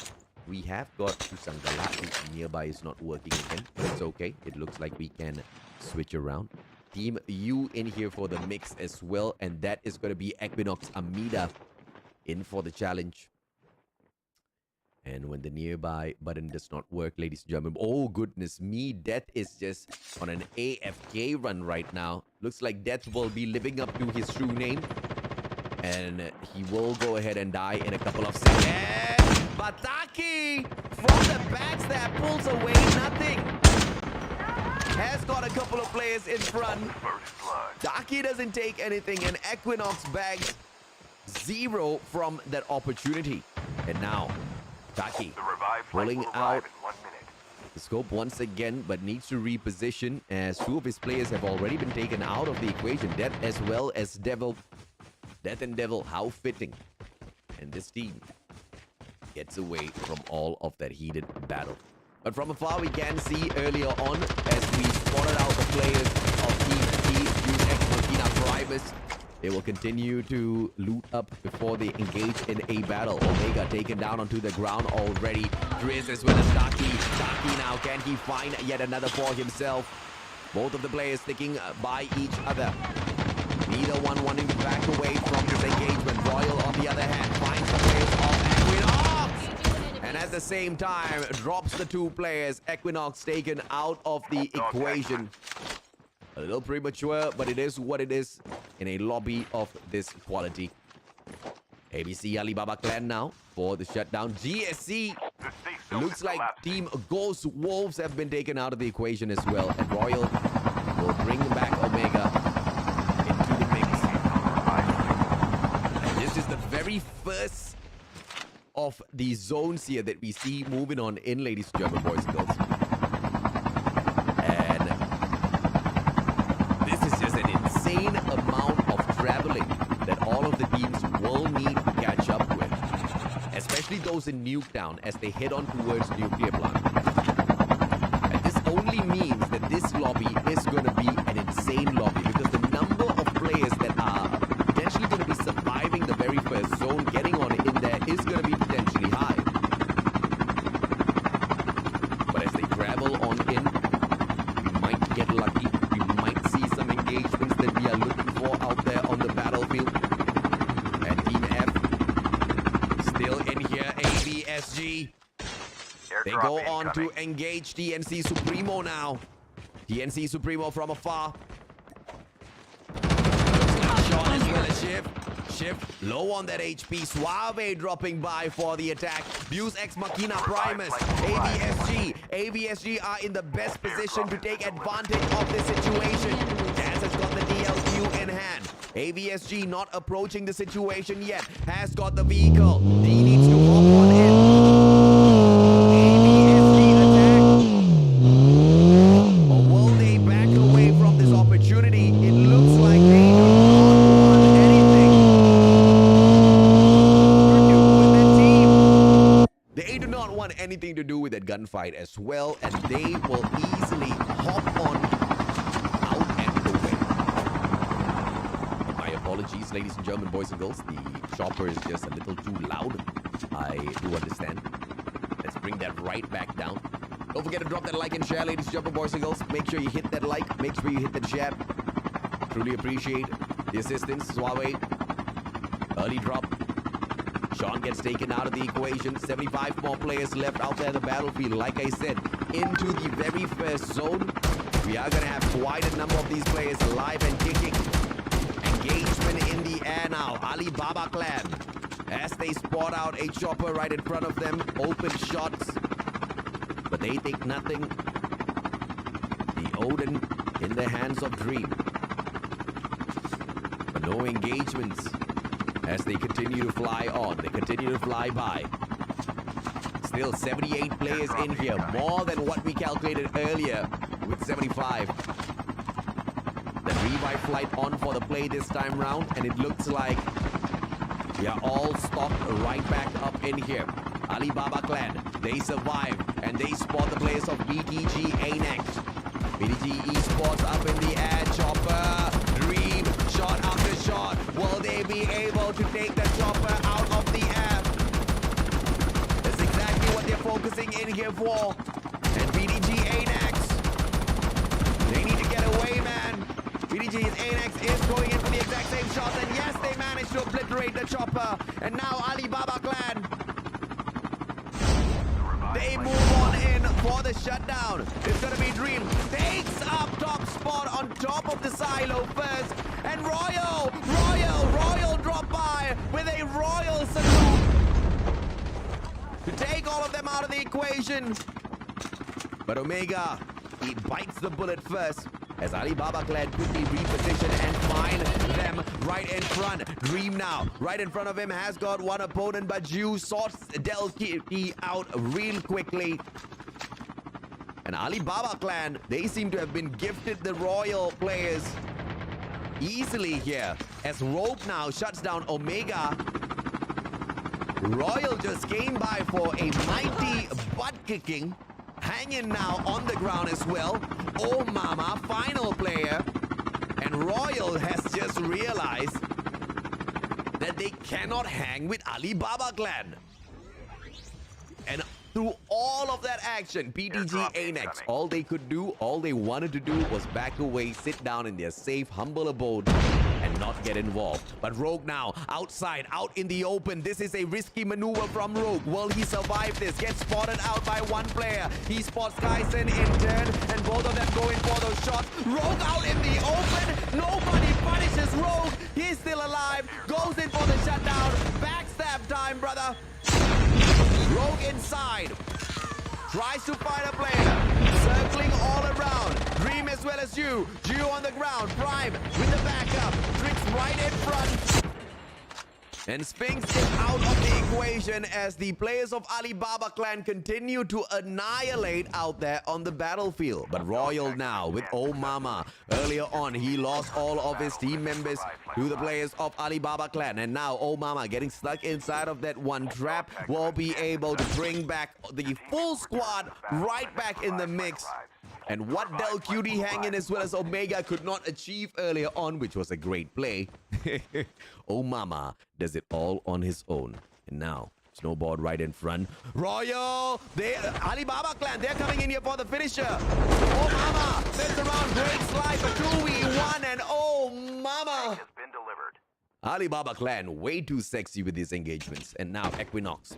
we have got Kusangala, who nearby is not working again, but it's okay. It looks like we can switch around. Team U in here for the mix as well, and that is going to be Equinox Amida in for the challenge. And when the nearby button does not work, ladies and gentlemen, oh goodness me, Death is just on an AFK run right now. Looks like Death will be living up to his true name. And he will go ahead and die in a couple of seconds. Bataki from the backstab pulls away nothing. Has got a couple of players in front. Daki doesn't take anything, and Equinox bags 0 from that opportunity. And now Taki pulling out the scope once again, but needs to reposition as 2 of his players have already been taken out of the equation. Death as well as Devil. Death and Devil, how fitting. And this team gets away from all of that heated battle. But from afar, we can see earlier on as we spotted out the players of Team T, Deus Ex Machina Primus. They will continue to loot up before they engage in a battle. Omega taken down onto the ground already. Driz as well as Taki. Taki now, can he find yet another for himself? Both of the players sticking by each other. Neither one wanting to back away from this engagement. Royal, on the other hand, finds the players of Equinox. And at the same time, drops the 2 players. Equinox taken out of the equation. A little premature, but it is what it is in a lobby of this quality. ABC Alibaba Clan now for the shutdown. GSC, looks like Team Ghost Wolves have been taken out of the equation as well. And Royal will bring back Omega into the mix. And this is the very first of the zones here that we see moving on in, ladies and gentlemen, boys and girls. Amount of traveling that all of the teams will need to catch up with, especially those in Nuketown as they head on towards nuclear plant. And this only means that this lobby is going to be an insane lobby, because the number of players that are potentially going to be surviving the very first zone, getting on in there, is going to be potentially high. But as they travel on in, we might get lucky. We might see some engagements that we are looking for out there on the battlefield. And Team F still in here. AVSG. They go on to engage TNC Supremo now. TNC Supremo from afar. Sean as well as Shiv. shift, low on that HP. Suave dropping by for the attack. Deus Ex Machina Primus. AVSG are in the best position to take advantage of this situation. Daz has got the DLQ in hand. AVSG not approaching the situation yet. Has got the vehicle. He needs to hop on in. AVSG attack. Or will they back away from this opportunity? It looks like they do not want anything to do with that team. They do not want anything to do with that gunfight as well, and they will easily hop on out and away. My apologies, ladies and gentlemen, boys and girls. The chopper is just a little too loud. I do understand. Let's bring that right back down. Don't forget to drop that like and share, ladies and gentlemen, boys and girls. Make sure you hit that like. Make sure you hit that share. Truly appreciate the assistance. Suave. Early drop. Sean gets taken out of the equation. 75 more players left out there in the battlefield. Like I said, into the very first zone. We are going to have quite a number of these players alive and kicking. Engagement in the air now. Alibaba clan. As they spot out a chopper right in front of them. Open shots. But they think nothing. The Odin in the hands of Dream. But no engagements. As they continue to fly on, they continue to fly by. Still 78 players in here, more than what we calculated earlier with 75. The revive flight on for the play this time round, and it looks like we are all stocked right back up in here. Alibaba clan, they survive, and they spot the players of BTG ANEX. BTG Esports up in the air, chopper, Dream, shot after shot. Will they be able to take the chopper out of the air? That's exactly what they're focusing in here for. And BTG ANEX, they need to get away, man. BTG ANEX is going in for the exact same shots, and yes, they managed to obliterate the chopper. And now Alibaba clan, they move on in for the shutdown. It's gonna be Dream. Takes up top spot on top of the silo first. And Royal drop by with a Royal salute to take all of them out of the equation. But Omega, he bites the bullet first. As Alibaba clan quickly reposition and find them right in front. Dream now, right in front of him, has got one opponent, but Ju sorts Del Key out real quickly. And Alibaba clan, they seem to have been gifted the Royal players easily here. As Rogue now shuts down Omega. Royal just came by for a mighty butt kicking. Hanging now on the ground as well. Oh mama, final player. And Royal has just realized that they cannot hang with Alibaba clan. And through all of that action, PTG ANEX, all they could do, all they wanted to do was back away, sit down in their safe, humble abode, and not get involved. But Rogue now, outside, out in the open. This is a risky maneuver from Rogue. Will he survive this? Gets spotted out by one player. He spots Tyson in turn, and both of them go in for those shots. Rogue out in the open. Nobody punishes Rogue. He's still alive. Goes in for the shutdown. Backstab time, brother. Rogue inside. Tries to find a player. Circling all around. Dream as well as you. Ju on the ground. Prime with the backup. Tricks right in front. And Sphinx is out of the equation as the players of Alibaba clan continue to annihilate out there on the battlefield. But Royal now with Oh Mama. Earlier on, he lost all of his team members to the players of Alibaba clan. And now Oh Mama getting stuck inside of that one trap will be able to bring back the full squad right back in the mix. And what Del Cutie hanging as well as Omega could not achieve earlier on, which was a great play. Oh Mama does it all on his own. And now, snowboard right in front. Royal! Alibaba clan, they're coming in here for the finisher. Oh Mama! Turns around, great slide for 2v1, and Oh Mama! Alibaba clan, way too sexy with these engagements. And now, Equinox.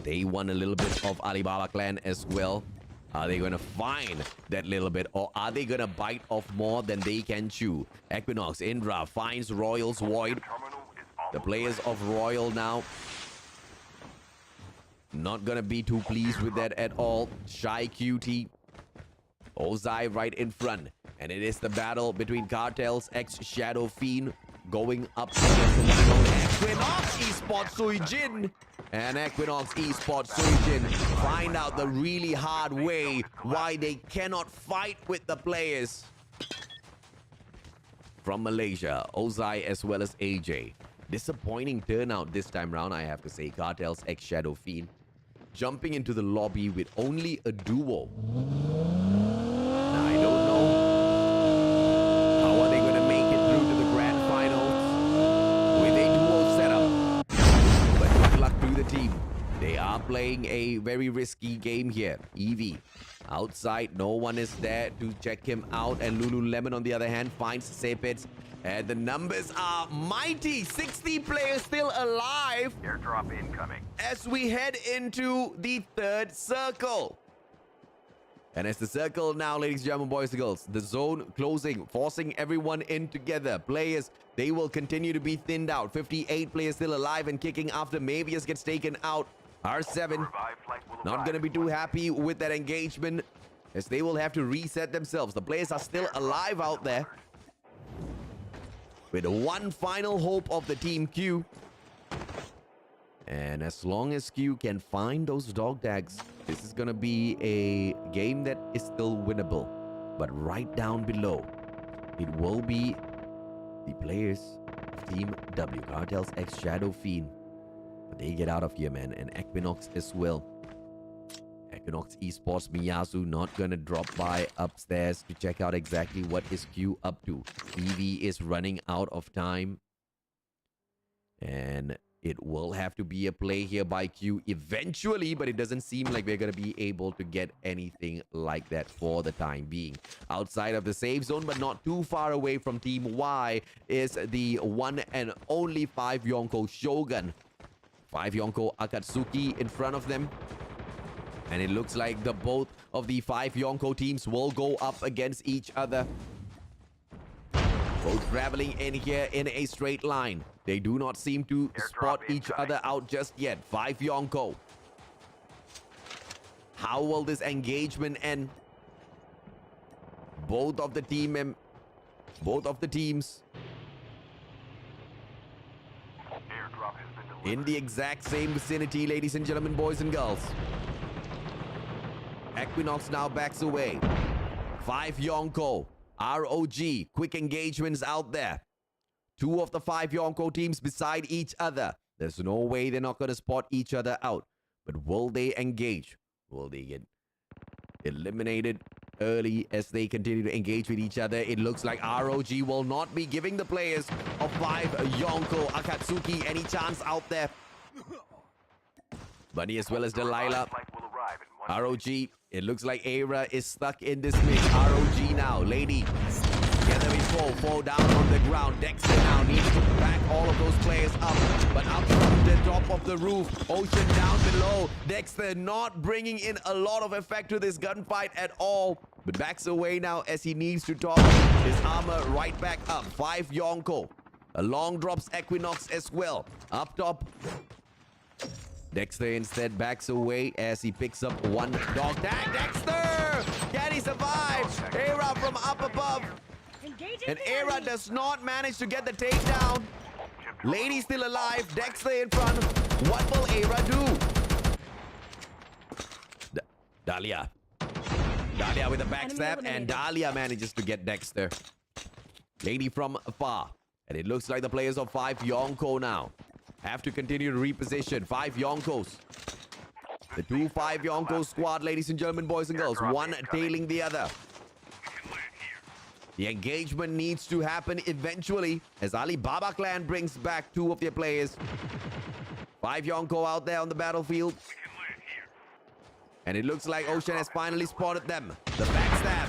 They won a little bit of Alibaba clan as well. Are they going to find that little bit, or are they going to bite off more than they can chew? Equinox, Indra finds Royal's Void. Terminal is The almost players of Royal now not going to be too pleased with that at all. Shy QT. Ozai right in front. And it is the battle between Cartel's ex-Shadow Fiend going up against the one known Equinox Esports Suijin. And Equinox Esports Suijin find out the really hard way why they cannot fight with the players from Malaysia, Ozai as well as AJ. Disappointing turnout this time round, I have to say. Cartel's ex-Shadow Fiend jumping into the lobby with only a duo. Now, I don't know how are they going to make it through to the grand finals with a duo setup. But good luck to the team. They are playing a very risky game here. Evie outside, no one is there to check him out. And Lululemon, on the other hand, finds Sepets. And the numbers are mighty. 60 players still alive. airdrop incoming. As we head into the third circle. And as the circle now, ladies and gentlemen, boys and girls, the zone closing, forcing everyone in together. Players, they will continue to be thinned out. 58 players still alive and kicking after Mavius gets taken out. R7 Revive flight will not arrive going to be in too 1 happy with that engagement, as they will have to reset themselves. The players are still alive out there, with one final hope of the Team Q. And as long as Q can find those dog tags, this is going to be a game that is still winnable. But right down below, it will be the players of Team W, Cartel's ex-Shadow Fiend. But they get out of here, man. And Equinox as well. Equinox Esports Miyazu not gonna drop by upstairs to check out exactly what is Q up to. Evie is running out of time. And it will have to be a play here by Q eventually, but it doesn't seem like we're going to be able to get anything like that for the time being. Outside of the safe zone, but not too far away from Team Y, is the one and only 5 Yonko Shogun. 5 Yonko Akatsuki in front of them. And it looks like both of the 5 Yonko teams will go up against each other. Both traveling in here in a straight line. They do not seem to spot each other out just yet. 5 Yonko. How will this engagement end? Both of the teams airdrop has been delivered. in the exact same vicinity, ladies and gentlemen, boys and girls. Equinox now backs away. 5 Yonko. ROG. Quick engagements out there. 2 of the 5 Yonko teams beside each other. There's no way they're not going to spot each other out. But will they engage? Will they get eliminated early as they continue to engage with each other? It looks like ROG will not be giving the players of 5 Yonko Akatsuki any chance out there. Bunny as well as Delilah. Flight will arrive in 1 ROG, it looks like Aira is stuck in this mix. ROG now, Lady. Together we fall down on the ground. Dexter now needs to back all of those players up. But up from the top of the roof, Ocean down below. Dexter not bringing in a lot of effect to this gunfight at all. But backs away now as he needs to top his armor right back up. 5 Yonko. A long drops Equinox as well. Up top. Dexter instead backs away as he picks up one dog tag. Dexter! Can he survive? Aira from up above. And Aira does not manage to get the takedown. Lady still alive. Dexter in front. What will Aira do? Dahlia. Dahlia with a backstab. And Dahlia manages to get Dexter. Lady from afar. And it looks like the players of 5 Yonko now have to continue to reposition. 5 Yonkos. The 2 5 Yonko squad, ladies and gentlemen, boys and girls. One tailing the other. The engagement needs to happen eventually as Alibaba clan brings back 2 of their players. 5 Yonko out there on the battlefield. And it looks like Ocean has finally spotted them. The backstab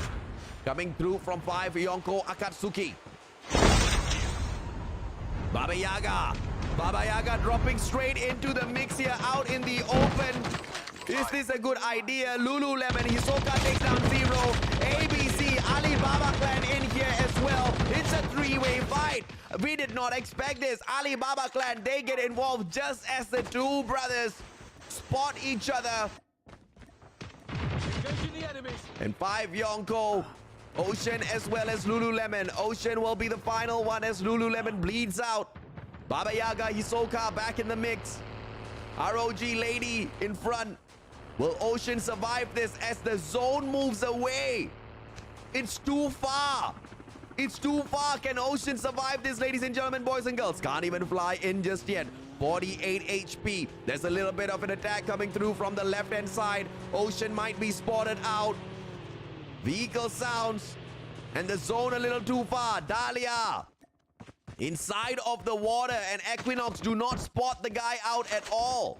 coming through from 5 Yonko Akatsuki. Baba Yaga. Baba Yaga dropping straight into the mix here out in the open. Is this a good idea? Lululemon, Hisoka takes down 0. ABC, Alibaba Clan in here as well. It's a three-way fight. We did not expect this. Alibaba Clan, they get involved just as the two brothers spot each other. And 5 Yonko. Ocean as well as Lululemon. Ocean will be the final one as Lululemon bleeds out. Baba Yaga, Hisoka back in the mix. ROG Lady in front. Will Ocean survive this as the zone moves away? It's too far. It's too far. Can Ocean survive this, ladies and gentlemen, boys and girls? Can't even fly in just yet. 48 HP. There's a little bit of an attack coming through from the left-hand side. Ocean might be spotted out. Vehicle sounds. And the zone a little too far. Dahlia inside of the water, and Equinox do not spot the guy out at all.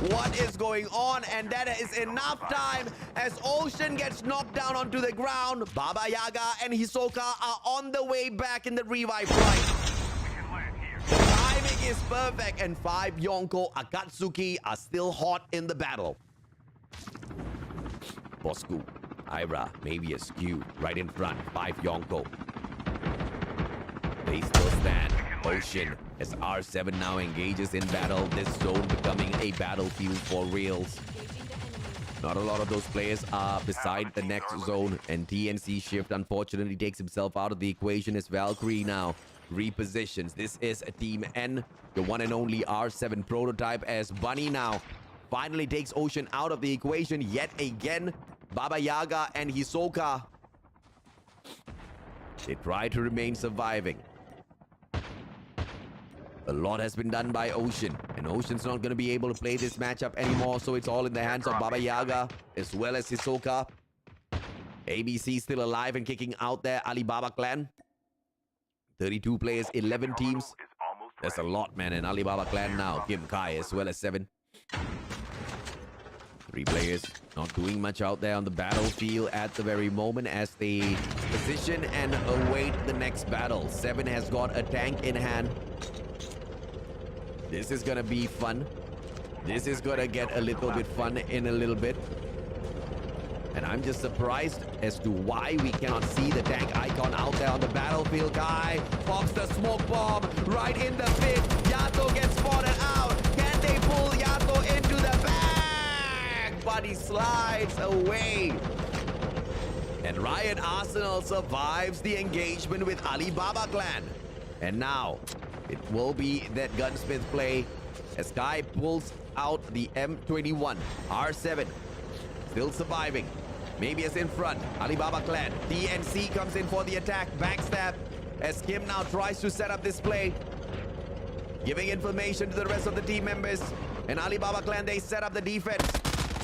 What is going on? And that is enough time as Ocean gets knocked down onto the ground. Baba Yaga and Hisoka are on the way back in the revive flight. The timing is perfect, and 5 Yonko Akatsuki are still hot in the battle. Bosku, Ira, maybe a skew right in front. 5 Yonko. They still stand. Ocean as R7 now engages in battle. This zone becoming a battlefield for reals. Not a lot of those players are beside the next zone, and TNC Shift unfortunately takes himself out of the equation as Valkyrie now repositions. This is a Team N, the one and only R7 prototype, as Bunny now finally takes Ocean out of the equation yet again. Baba Yaga and Hisoka, they try to remain surviving. A lot has been done by Ocean, and Ocean's not going to be able to play this matchup anymore, so it's all in the hands of Baba Yaga as well as Hisoka. ABC still alive and kicking out there. Alibaba Clan. 32 players, 11 teams. That's a lot, man, in Alibaba Clan now. Kim Kai as well as 7. 3 players not doing much out there on the battlefield at the very moment as they position and await the next battle. 7 has got a tank in hand. This is gonna be fun. This is gonna get a little bit fun in a little bit. And I'm just surprised as to why we cannot see the tank icon out there on the battlefield. Guy pops the smoke bomb right in the pit. Yato gets spotted out. Can they pull Yato into the bag? But he slides away. And Riot Arsenal survives the engagement with Alibaba Clan. And now it will be that gunsmith play as Kai pulls out the M21. R7 still surviving. Maybe is in front. Alibaba Clan. DNC comes in for the attack. Backstab as Kim now tries to set up this play, giving information to the rest of the team members. And Alibaba Clan, they set up the defense.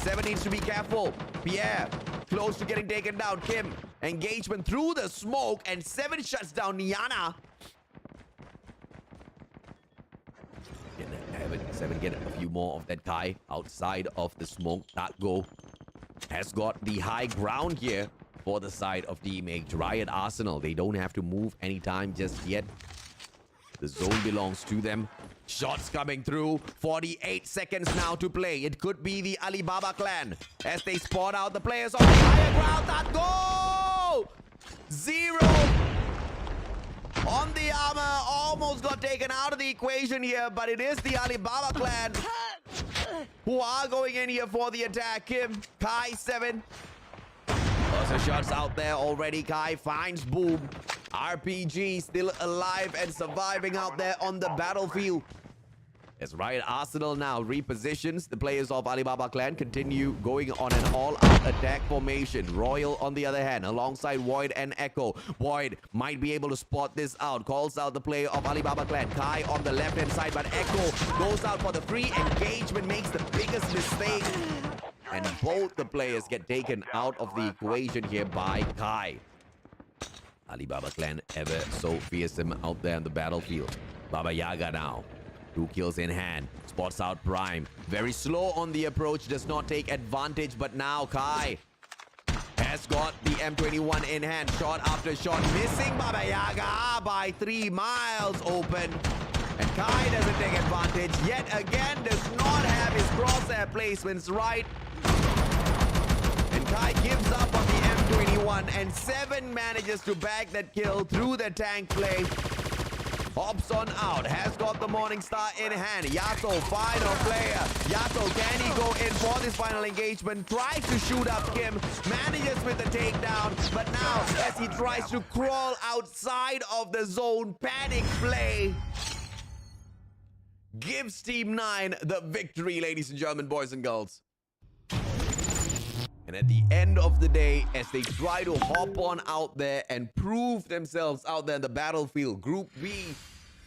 7 needs to be careful. Pierre close to getting taken down. Kim engagement through the smoke, and 7 shuts down Niana. 7 get a few more of that Kai outside of the smoke. Taco has got the high ground here for the side of Team H. Riot Arsenal, they don't have to move anytime just yet. The zone belongs to them. Shots coming through. 48 seconds now to play. It could be the Alibaba Clan as they spot out the players on the higher ground. Taco! 0 on the armor. Almost got taken out of the equation here, but it is the Alibaba Clan who are going in here for the attack. Kim, Kai, 7. Lots of shots out there already. Kai finds Boom. RPG still alive and surviving out there on the battlefield. As Riot Arsenal now repositions, the players of Alibaba Clan continue going on an all-out attack formation. Royal, on the other hand, alongside Void and Echo. Void might be able to spot this out. Calls out the player of Alibaba Clan. Kai on the left-hand side, but Echo goes out for the free engagement, makes the biggest mistake. And both the players get taken out of the equation here by Kai. Alibaba Clan ever so fearsome out there on the battlefield. Baba Yaga now. 2 kills in hand. Spots out Prime. Very slow on the approach. Does not take advantage. But now Kai has got the M21 in hand. Shot after shot. Missing Baba Yaga by 3 miles open. And Kai doesn't take advantage. Yet again, does not have his crosshair placements right. And Kai gives up on the M21. And 7 manages to bag that kill through the tank play. Hops on out, has got the Morning Star in hand. Yato, final player. Yato, can he go in for this final engagement? Tries to shoot up Kim, manages with the takedown. But now, as he tries to crawl outside of the zone, panic play gives Team 9 the victory, ladies and gentlemen, boys and girls. And at the end of the day, as they try to hop on out there and prove themselves out there in the battlefield, Group B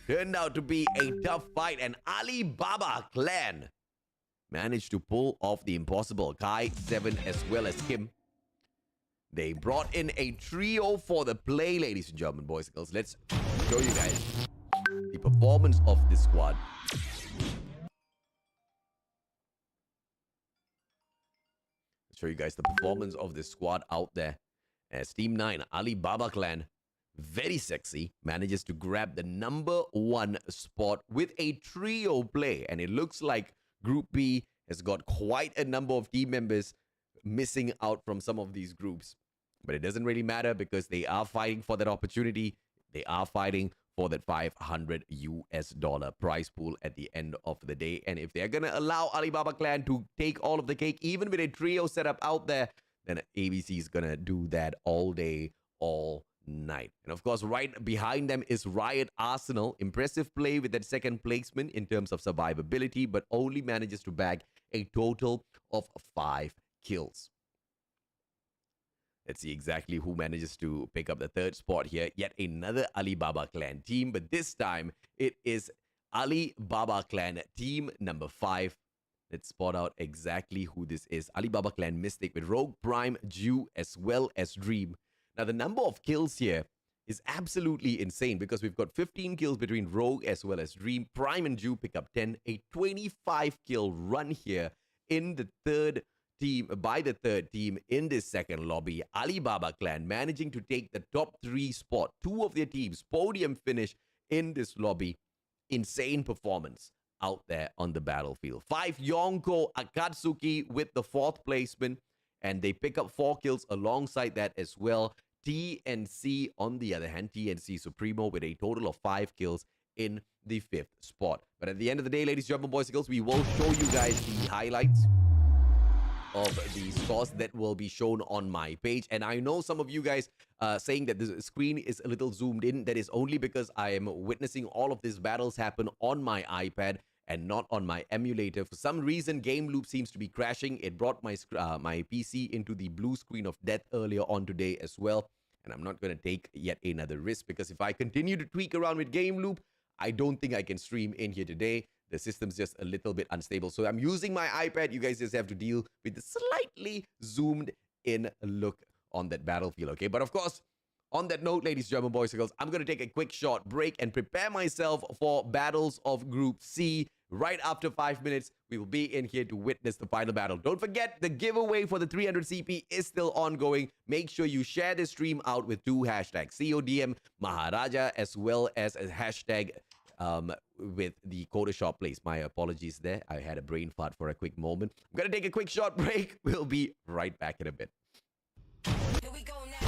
turned out to be a tough fight. And Alibaba clan managed to pull off the impossible. Kai, 7, as well as Kim. They brought in a trio for the play, ladies and gentlemen, boys and girls. Let's show you guys the performance of this squad. Show you guys the performance of this squad out there as Team 9, Alibaba clan, very sexy, manages to grab the #1 spot with a trio play. And it looks like Group B has got quite a number of team members missing out from some of these groups. But it doesn't really matter because they are fighting for that opportunity. They are fighting for that $500 prize pool at the end of the day. And if they're going to allow Alibaba clan to take all of the cake, even with a trio setup out there, then ABC is going to do that all day, all night. And of course, right behind them is Riot Arsenal. Impressive play with that second placement in terms of survivability, but only manages to bag a total of 5 kills. Let's see exactly who manages to pick up the 3rd spot here. Yet another Alibaba clan team, but this time it is Alibaba clan team number 5. Let's spot out exactly who this is. Alibaba clan Mystic with Rogue, Prime, Jew, as well as Dream. Now, the number of kills here is absolutely insane because we've got 15 kills between Rogue as well as Dream. Prime and Jew pick up 10. A 25 kill run here in the 3rd team, by the 3rd team in this second lobby. Alibaba clan managing to take the top 3 spot. 2 of their teams podium finish in this lobby. Insane performance out there on the battlefield. 5 Yonko Akatsuki with the 4th placement, and they pick up 4 kills alongside that as well. TNC on the other hand, TNC Supremo with a total of 5 kills in the 5th spot. But at the end of the day, ladies and gentlemen, boys and girls, we will show you guys the highlights of the scores that will be shown on my page. And I know some of you guys saying that the screen is a little zoomed in. That is only because I am witnessing all of these battles happen on my iPad and not on my emulator. For some reason, Game Loop seems to be crashing. It brought my my PC into the blue screen of death earlier on today as well. And I'm not going to take yet another risk because if I continue to tweak around with Game Loop, I don't think I can stream in here today. The system's just a little bit unstable. So I'm using my iPad. You guys just have to deal with the slightly zoomed in look on that battlefield, okay? But of course, on that note, ladies and gentlemen, boys and girls, I'm going to take a quick short break and prepare myself for battles of Group C. Right after 5 minutes, we will be in here to witness the final battle. Don't forget, the giveaway for the 300 CP is still ongoing. Make sure you share this stream out with 2 hashtags, CODM Maharaja, as well as a hashtag with the Codashop Plays. My apologies there. I had a brain fart for a quick moment. I'm going to take a quick short break. We'll be right back in a bit. Here we go now.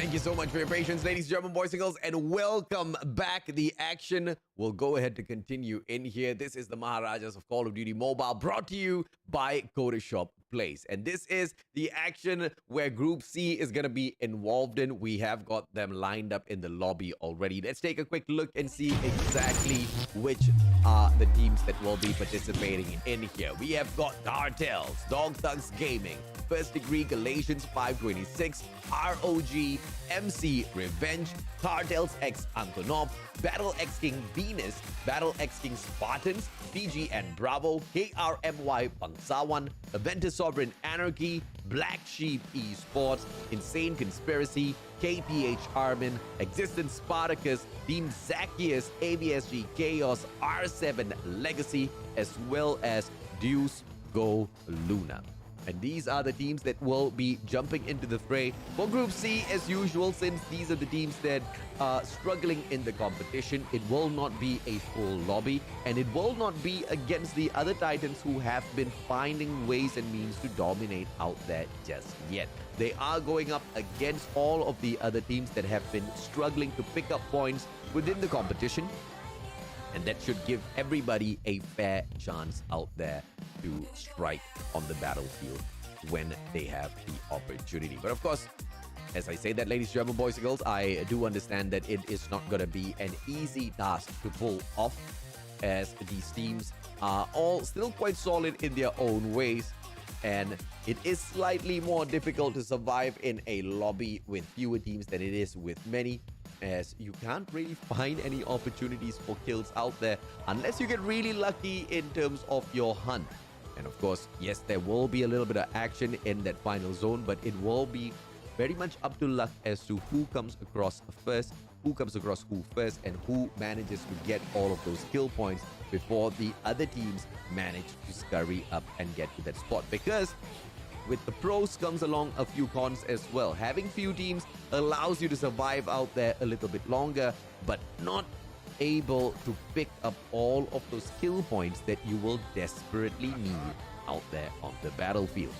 Thank you so much for your patience, ladies and gentlemen, boys and girls, and welcome back. The action will go ahead to continue in here. This is the Maharajas of Call of Duty Mobile, brought to you by Codashop Plays. And this is the action where Group C is going to be involved in. We have got them lined up in the lobby already. Let's take a quick look and see exactly which are the teams that will be participating in here. We have got Cartels, Dog Thugs Gaming, First Degree Galatians 526, ROG, MC Revenge, Cartels X Antonov, Battle X King Venus, Battle X King Spartans, PG and Bravo, KRMY Bangsawan, Aventus Sovereign Anarchy, Black Sheep Esports, Insane Conspiracy, KPH Armin, Existence Spartacus, Team Zacchaeus, ABSG Chaos, R7 Legacy, as well as Deuce Go Luna. And these are the teams that will be jumping into the fray for Group C as usual. Since these are the teams that are struggling in the competition, it will not be a full lobby, and it will not be against the other Titans who have been finding ways and means to dominate out there just yet. They are going up against all of the other teams that have been struggling to pick up points within the competition. And that should give everybody a fair chance out there to strike on the battlefield when they have the opportunity. But of course, as I say that, ladies and gentlemen, boys and girls, I do understand that it is not going to be an easy task to pull off, as these teams are all still quite solid in their own ways. And it is slightly more difficult to survive in a lobby with fewer teams than it is with many, as you can't really find any opportunities for kills out there unless you get really lucky in terms of your hunt. And of course, yes, there will be a little bit of action in that final zone, but it will be very much up to luck as to who comes across first, who comes across who first, and who manages to get all of those kill points before the other teams manage to scurry up and get to that spot. Because with the pros comes along a few cons as well. Having few teams allows you to survive out there a little bit longer, but not able to pick up all of those kill points that you will desperately need out there on the battlefield.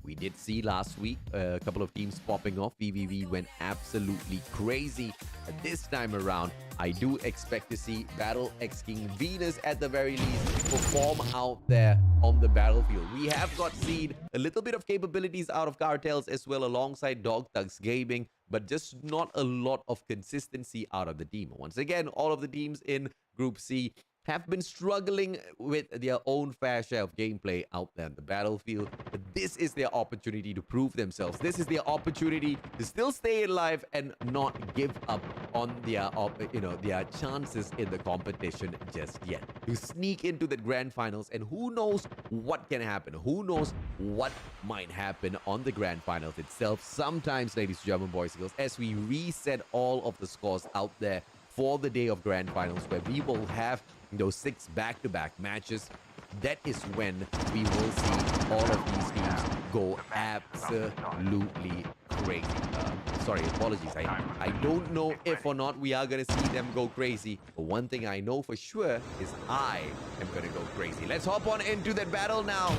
We did see last week a couple of teams popping off. VVV went absolutely crazy. This time around, I do expect to see Battle X King Venus at the very least perform out there on the battlefield. We have got seen a little bit of capabilities out of Cartels as well alongside Dog Thugs Gaming, but just not a lot of consistency out of the team. Once again, all of the teams in Group C have been struggling with their own fair share of gameplay out there on the battlefield. But this is their opportunity to prove themselves. This is their opportunity to still stay alive and not give up on their, their chances in the competition just yet. To sneak into the grand finals, and who knows what can happen? Who knows what might happen on the grand finals itself? Sometimes, ladies and gentlemen, boys and girls, as we reset all of the scores out there for the day of grand finals, where we will have those 6 back-to-back matches, that is when we will see all of these teams go absolutely crazy. Sorry, apologies. I don't know if or not we are going to see them go crazy, but one thing I know for sure is I am going to go crazy. Let's hop on into that battle now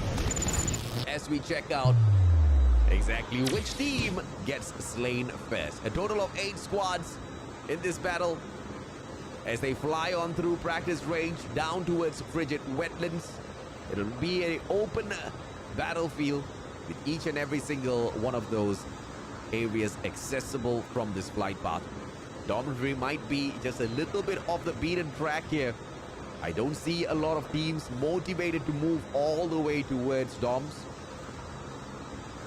as we check out exactly which team gets slain first. A total of 8 squads in this battle, as they fly on through practice range down towards frigid wetlands. It'll be an open battlefield with each and every single one of those areas accessible from this flight path. Dormitory might be just a little bit off the beaten track here. I don't see a lot of teams motivated to move all the way towards Doms.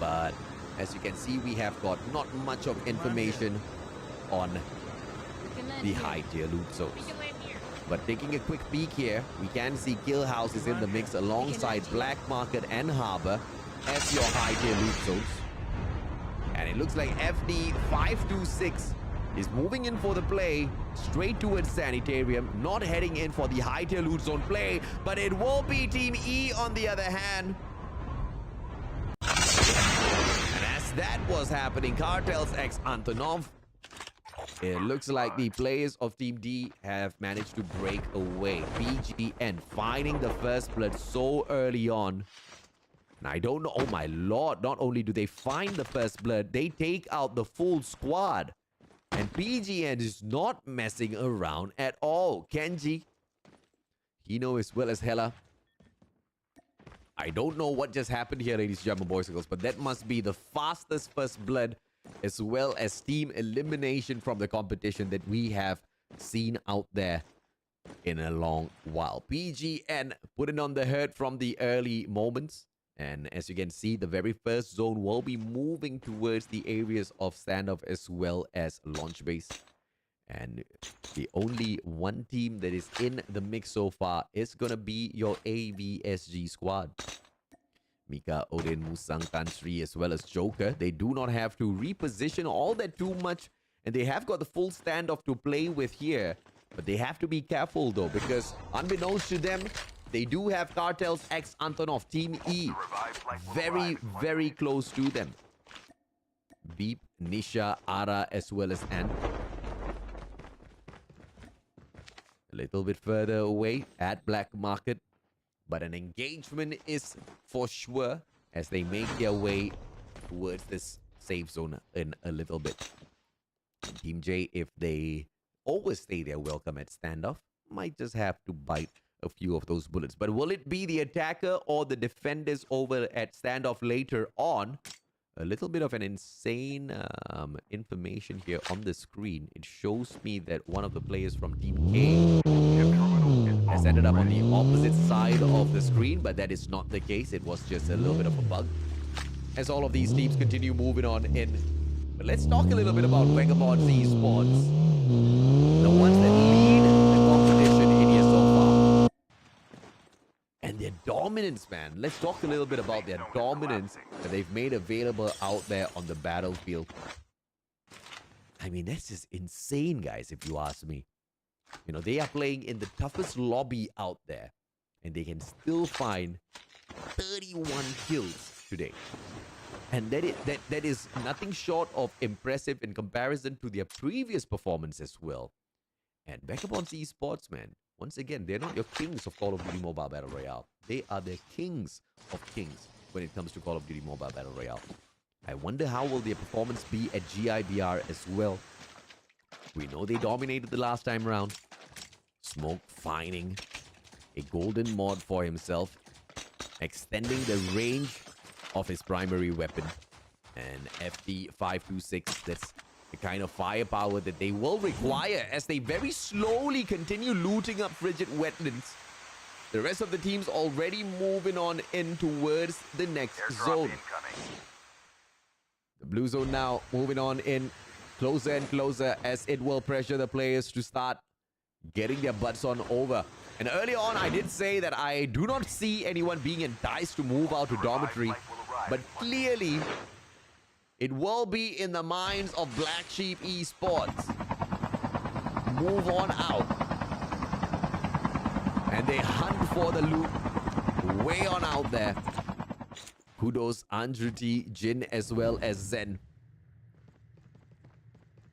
But as you can see, we have got not much of information on the high tier loot zones. But taking a quick peek here, we can see Kill House is in the mix alongside Black Market and Harbor as your high tier loot zones. And it looks like FD 526 is moving in for the play straight towards Sanitarium, not heading in for the high tier loot zone play, but it will be Team E on the other hand. And as that was happening, Cartels X Antonov, it looks like the players of Team D have managed to break away. BGN finding the first blood so early on. And I don't know. Oh, my lord. Not only do they find the first blood, they take out the full squad. And PGN is not messing around at all. Kenji, he knows as well as Hella. I don't know what just happened here, ladies and gentlemen, boys and girls, but that must be the fastest first blood as well as team elimination from the competition that we have seen out there in a long while. PGN putting on the hurt from the early moments. And as you can see, the very first zone will be moving towards the areas of standoff as well as launch base. And the only one team that is in the mix so far is going to be your AVSG squad. Mika, Odin, Musang, Tansri as well as Joker. They do not have to reposition all that too much. And they have got the full standoff to play with here. But they have to be careful though, because unbeknownst to them, they do have Cartel's X Antonov, Team E, very, very close to them. Beep, Nisha, Ara, as well as Ant. A little bit further away at Black Market. But an engagement is for sure as they make their way towards this safe zone in a little bit. And Team J, if they always stay there welcome at standoff, might just have to bite a few of those bullets. But will it be the attacker or the defenders over at standoff later on? A little bit of an insane information here on the screen. It shows me that one of the players from Team K has ended up on the opposite side of the screen, but that is not the case. It was just a little bit of a bug as all of these teams continue moving on in. But let's talk a little bit about Vagabonds Esports, the ones that lead the competition in here so far. And their dominance, man. Let's talk a little bit about their dominance that they've made available out there on the battlefield. I mean, that's just insane, guys, if you ask me. You know, they are playing in the toughest lobby out there, and they can still find 31 kills today. And that is nothing short of impressive in comparison to their previous performance as well. And Vagabonds Esports, man, once again, they're not your kings of Call of Duty Mobile Battle Royale. They are the kings of kings when it comes to Call of Duty Mobile Battle Royale. I wonder how will their performance be at GIBR as well. We know they dominated the last time around. Smoke finding a golden mod for himself, extending the range of his primary weapon. And FD526, that's the kind of firepower that they will require as they very slowly continue looting up frigid wetlands. The rest of the team's already moving on in towards the next zone. The blue zone now moving on in closer and closer as it will pressure the players to start getting their butts on over. And early on, I did say that I do not see anyone being enticed to move out to dormitory. But clearly, it will be in the minds of Black Sheep Esports. Move on out. And they hunt for the loot way on out there. Kudos, Andrew T, Jin, as well as Zen.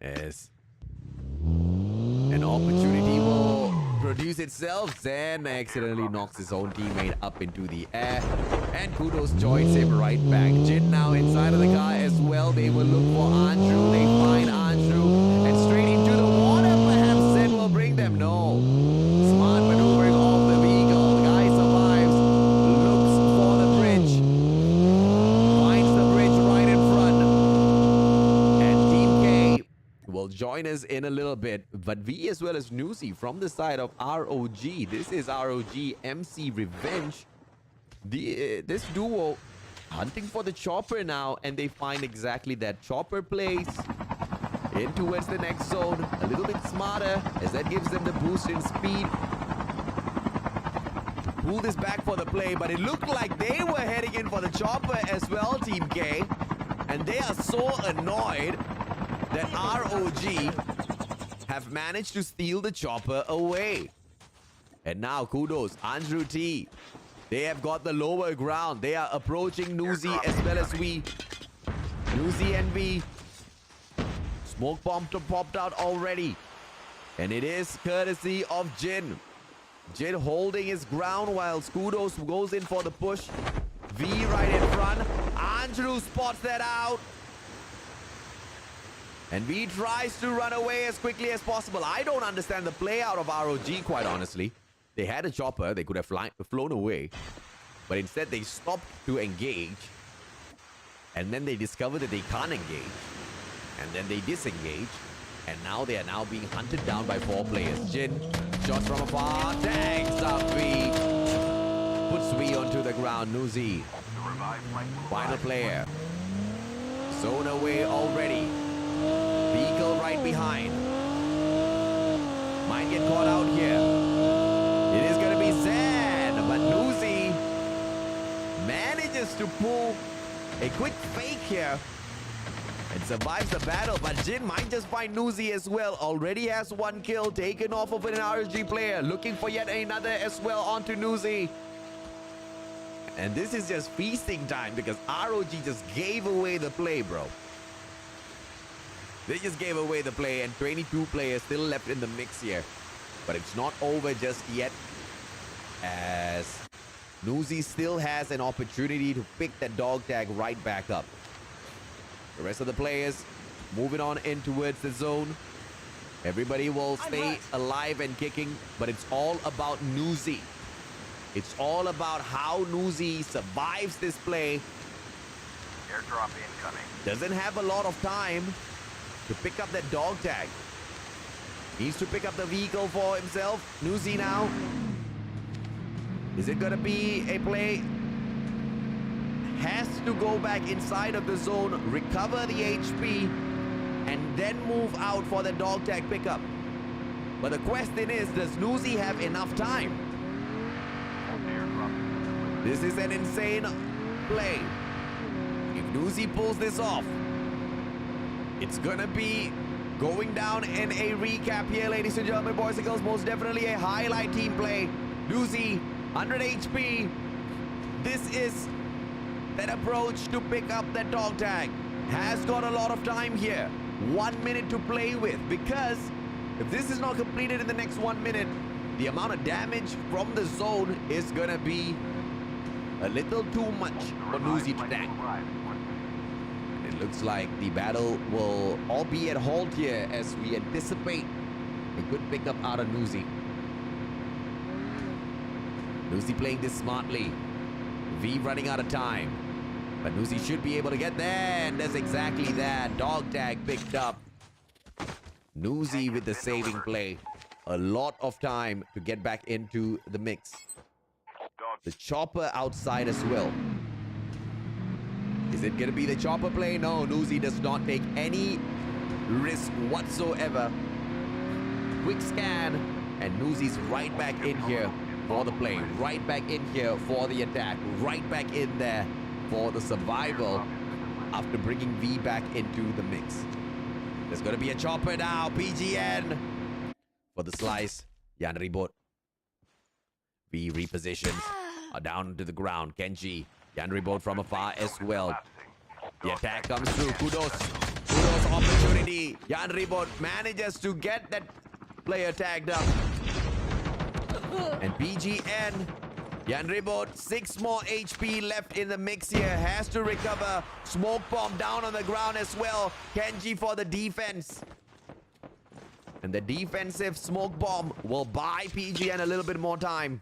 As an opportunity will produce itself, Zen accidentally knocks his own teammate up into the air. And Kudos joins him right back. Jin now inside of the car as well. They will look for Andrew. They find Andrew. And straight into the water. Perhaps Zen will bring them. No. Smart maneuvering off the vehicle. The guy survives. Looks for the bridge. Finds the bridge right in front. And Team K will join us in a little bit. But V as well as Nuzi from the side of ROG. This is ROG MC Revenge. This duo hunting for the chopper now, and they find exactly that. Chopper plays in towards the next zone. A little bit smarter as that gives them the boost in speed. Pull this back for the play, but it looked like they were heading in for the chopper as well, Team K. And they are so annoyed that ROG have managed to steal the chopper away. And now, Kudos, Andrew T. They have got the lower ground. They are approaching Nuzi as well as we. Nuzi and V. Smoke bomb popped out already. And it is courtesy of Jin. Jin holding his ground while Kudos goes in for the push. V right in front. Andrew spots that out. And V tries to run away as quickly as possible. I don't understand the play out of ROG, quite honestly. They had a chopper. They could have flown away. But instead, they stopped to engage. And then they discovered that they can't engage. And then they disengage. And now they are now being hunted down by 4 players. Jin, shots from afar, tanks up V. Puts V onto the ground. Nuzi, final player. Zone away already. Vehicle right behind. Might get caught out here. It is going to be Zan, but Nuzi manages to pull a quick fake here and survives the battle, but Jin might just find Nuzi as well. Already has 1 kill taken off of an RG player. Looking for yet another as well onto Nuzi. And this is just feasting time because ROG just gave away the play, bro. They just gave away the play, and 22 players still left in the mix here. But it's not over just yet, as Nuzi still has an opportunity to pick that dog tag right back up. The rest of the players moving on in towards the zone. Everybody will stay alive and kicking, but it's all about Nuzi. It's all about how Nuzi survives this play. Airdrop incoming. Doesn't have a lot of time to pick up that dog tag. Needs to pick up the vehicle for himself. Nuzi now. Is it gonna be a play? Has to go back inside of the zone, recover the HP, and then move out for the dog tag pickup. But the question is, does Nuzi have enough time? This is an insane play. If Nuzi pulls this off, it's gonna be going down in a recap here, ladies and gentlemen, boys and girls. Most definitely a highlight team play. Nuzi, 100 HP. This is that approach to pick up that dog tag. Has got a lot of time here. 1 minute to play with, because if this is not completed in the next 1 minute, the amount of damage from the zone is gonna be a little too much for Nuzi to tank. It looks like the battle will all be at halt here as we anticipate a good pickup out of Nuzi. Nuzi playing this smartly. V running out of time. But Nuzi should be able to get there, and that's exactly that. Dog tag picked up. Nuzi with the saving play. A lot of time to get back into the mix. The chopper outside as well. Is it going to be the chopper play? No, Nuzi does not take any risk whatsoever. Quick scan, and Nuzi's right back in here for the play. Right back in here for the attack. Right back in there for the survival after bringing V back into the mix. There's going to be a chopper now. PGN for the slice. Jan Ribot. V repositions. Down to the ground. Kenji. Jan Ribot from afar as well. The attack comes through. Kudos. Kudos opportunity. Jan Ribot manages to get that player tagged up. And PGN. Jan Ribot, 6 more HP left in the mix here. Has to recover. Smoke bomb down on the ground as well. Kenji for the defense. And the defensive smoke bomb will buy PGN a little bit more time.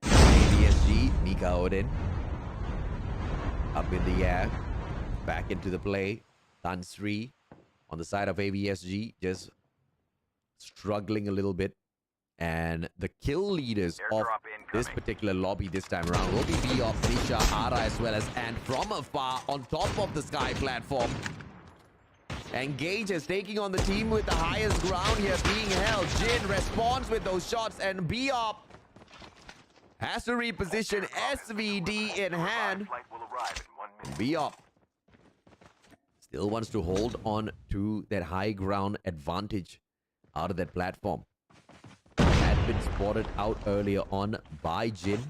ABSG, Mika Odin. Up in the air. Back into the play. Tansri on the side of ABSG. Just struggling a little bit. And the kill leaders of this particular lobby this time around will be Biop, Nisha, Ara, as well as Ant from afar on top of the sky platform. Engages, taking on the team with the highest ground here being held. Jin responds with those shots, and Biop has to reposition SVD in hand. And Biop still wants to hold on to that high ground advantage out of that platform. Had been spotted out earlier on by Jin.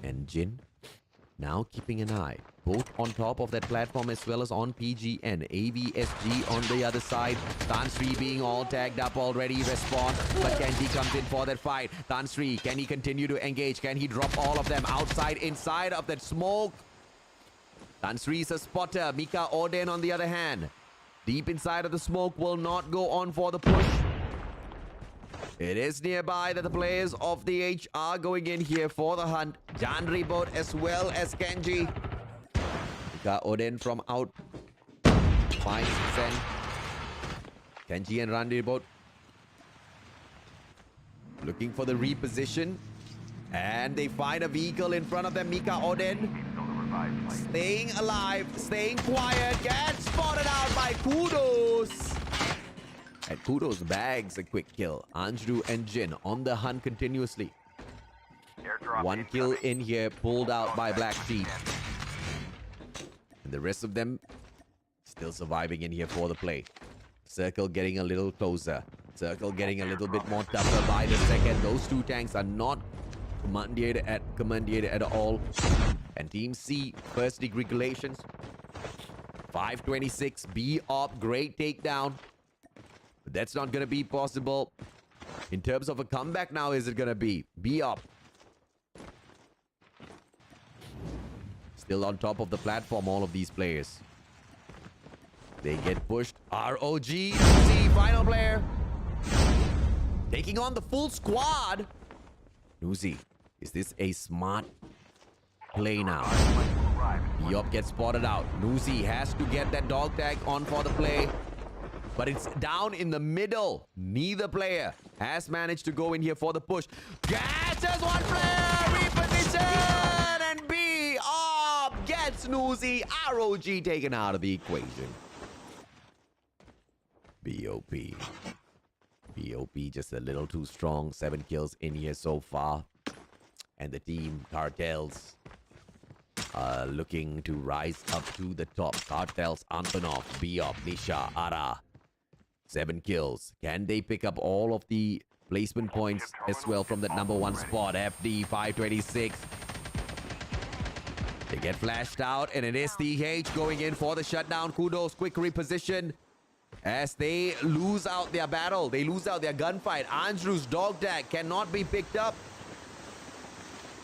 And Jin Now keeping an eye both on top of that platform as well as on PGN. AVSG on the other side. Tansri being all tagged up already. Response. But Kenji comes in for that fight. Tansri, can he continue to engage? Can he drop all of them outside, inside of that smoke? Tansri is a spotter. Mika Oden on the other hand. Deep inside of the smoke, will not go on for the push. It is nearby that the players of the H are going in here for the hunt. Janri boat as well as Kenji. Mika Oden from out. Finds Zen. Kenji and Randy boat looking for the reposition. And they find a vehicle in front of them. Mika Oden staying alive, staying quiet, gets spotted out by Kudos. And Kudos bags a quick kill. Anjru and Jin on the hunt continuously. One kill in here pulled out by Black Sheep. And the rest of them still surviving in here for the play. Circle getting a little closer. Circle getting a little bit more tougher by the second. Those two tanks are not commandeered at all. And Team C, first degree Galatians. 526, B-Op, great takedown. But that's not going to be possible. In terms of a comeback now, is it going to be? B-Op. Still on top of the platform, all of these players. They get pushed. ROG, C, final player. Taking on the full squad. Nuzi, is this a smart play now? B-Op gets spotted out. Nuzi has to get that dog tag on for the play. But it's down in the middle. Neither player has managed to go in here for the push. Catches one player! Reposition! And B-Op gets Nuzi. ROG taken out of the equation. B.O.P. B.O.P. just a little too strong. 7 kills in here so far. And the team Cartels looking to rise up to the top. Cartels, Antonov, B.O.P, Nisha, Ara. 7 kills. Can they pick up all of the placement points as well from that number 1 spot? FD 526. They get flashed out, and it is TH going in for the shutdown. Kudos, quick reposition. As they lose out their battle, they lose out their gunfight. Anjru's dog tag cannot be picked up.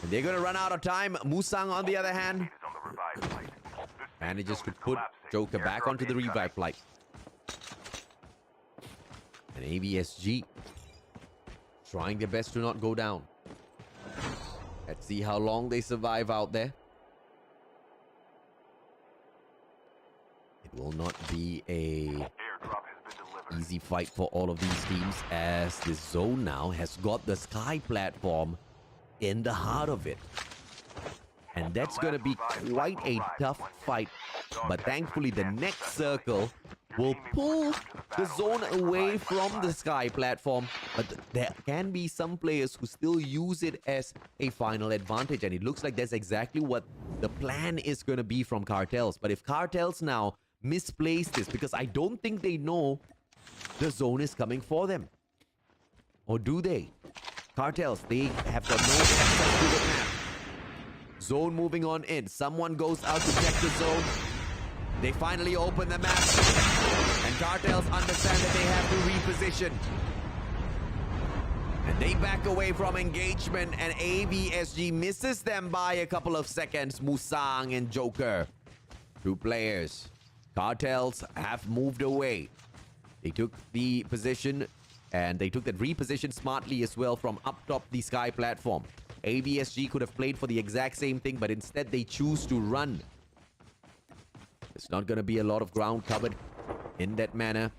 And they're going to run out of time. Musang, on the other hand, manages to put Joker back onto the revive flight. And AVSG trying their best to not go down. Let's see how long they survive out there. It will not be a easy fight for all of these teams, as this zone now has got the sky platform in the heart of it. And that's going to be quite a tough fight. But thankfully, the next circle will pull the zone away from the sky platform. But there can be some players who still use it as a final advantage. And it looks like that's exactly what the plan is going to be from Cartels. But if Cartels now misplace this, because I don't think they know the zone is coming for them. Or do they? Cartels, they have got no access to the map. Zone moving on in. Someone goes out to check the zone. They finally open the map. And Cartels understand that they have to reposition. And they back away from engagement, and AVSG misses them by a couple of seconds. Musang and Joker. 2 players. Cartels have moved away. They took the position, and they took that reposition smartly as well from up top the sky platform. AVSG could have played for the exact same thing, but instead they choose to run. There's not going to be a lot of ground covered in that manner.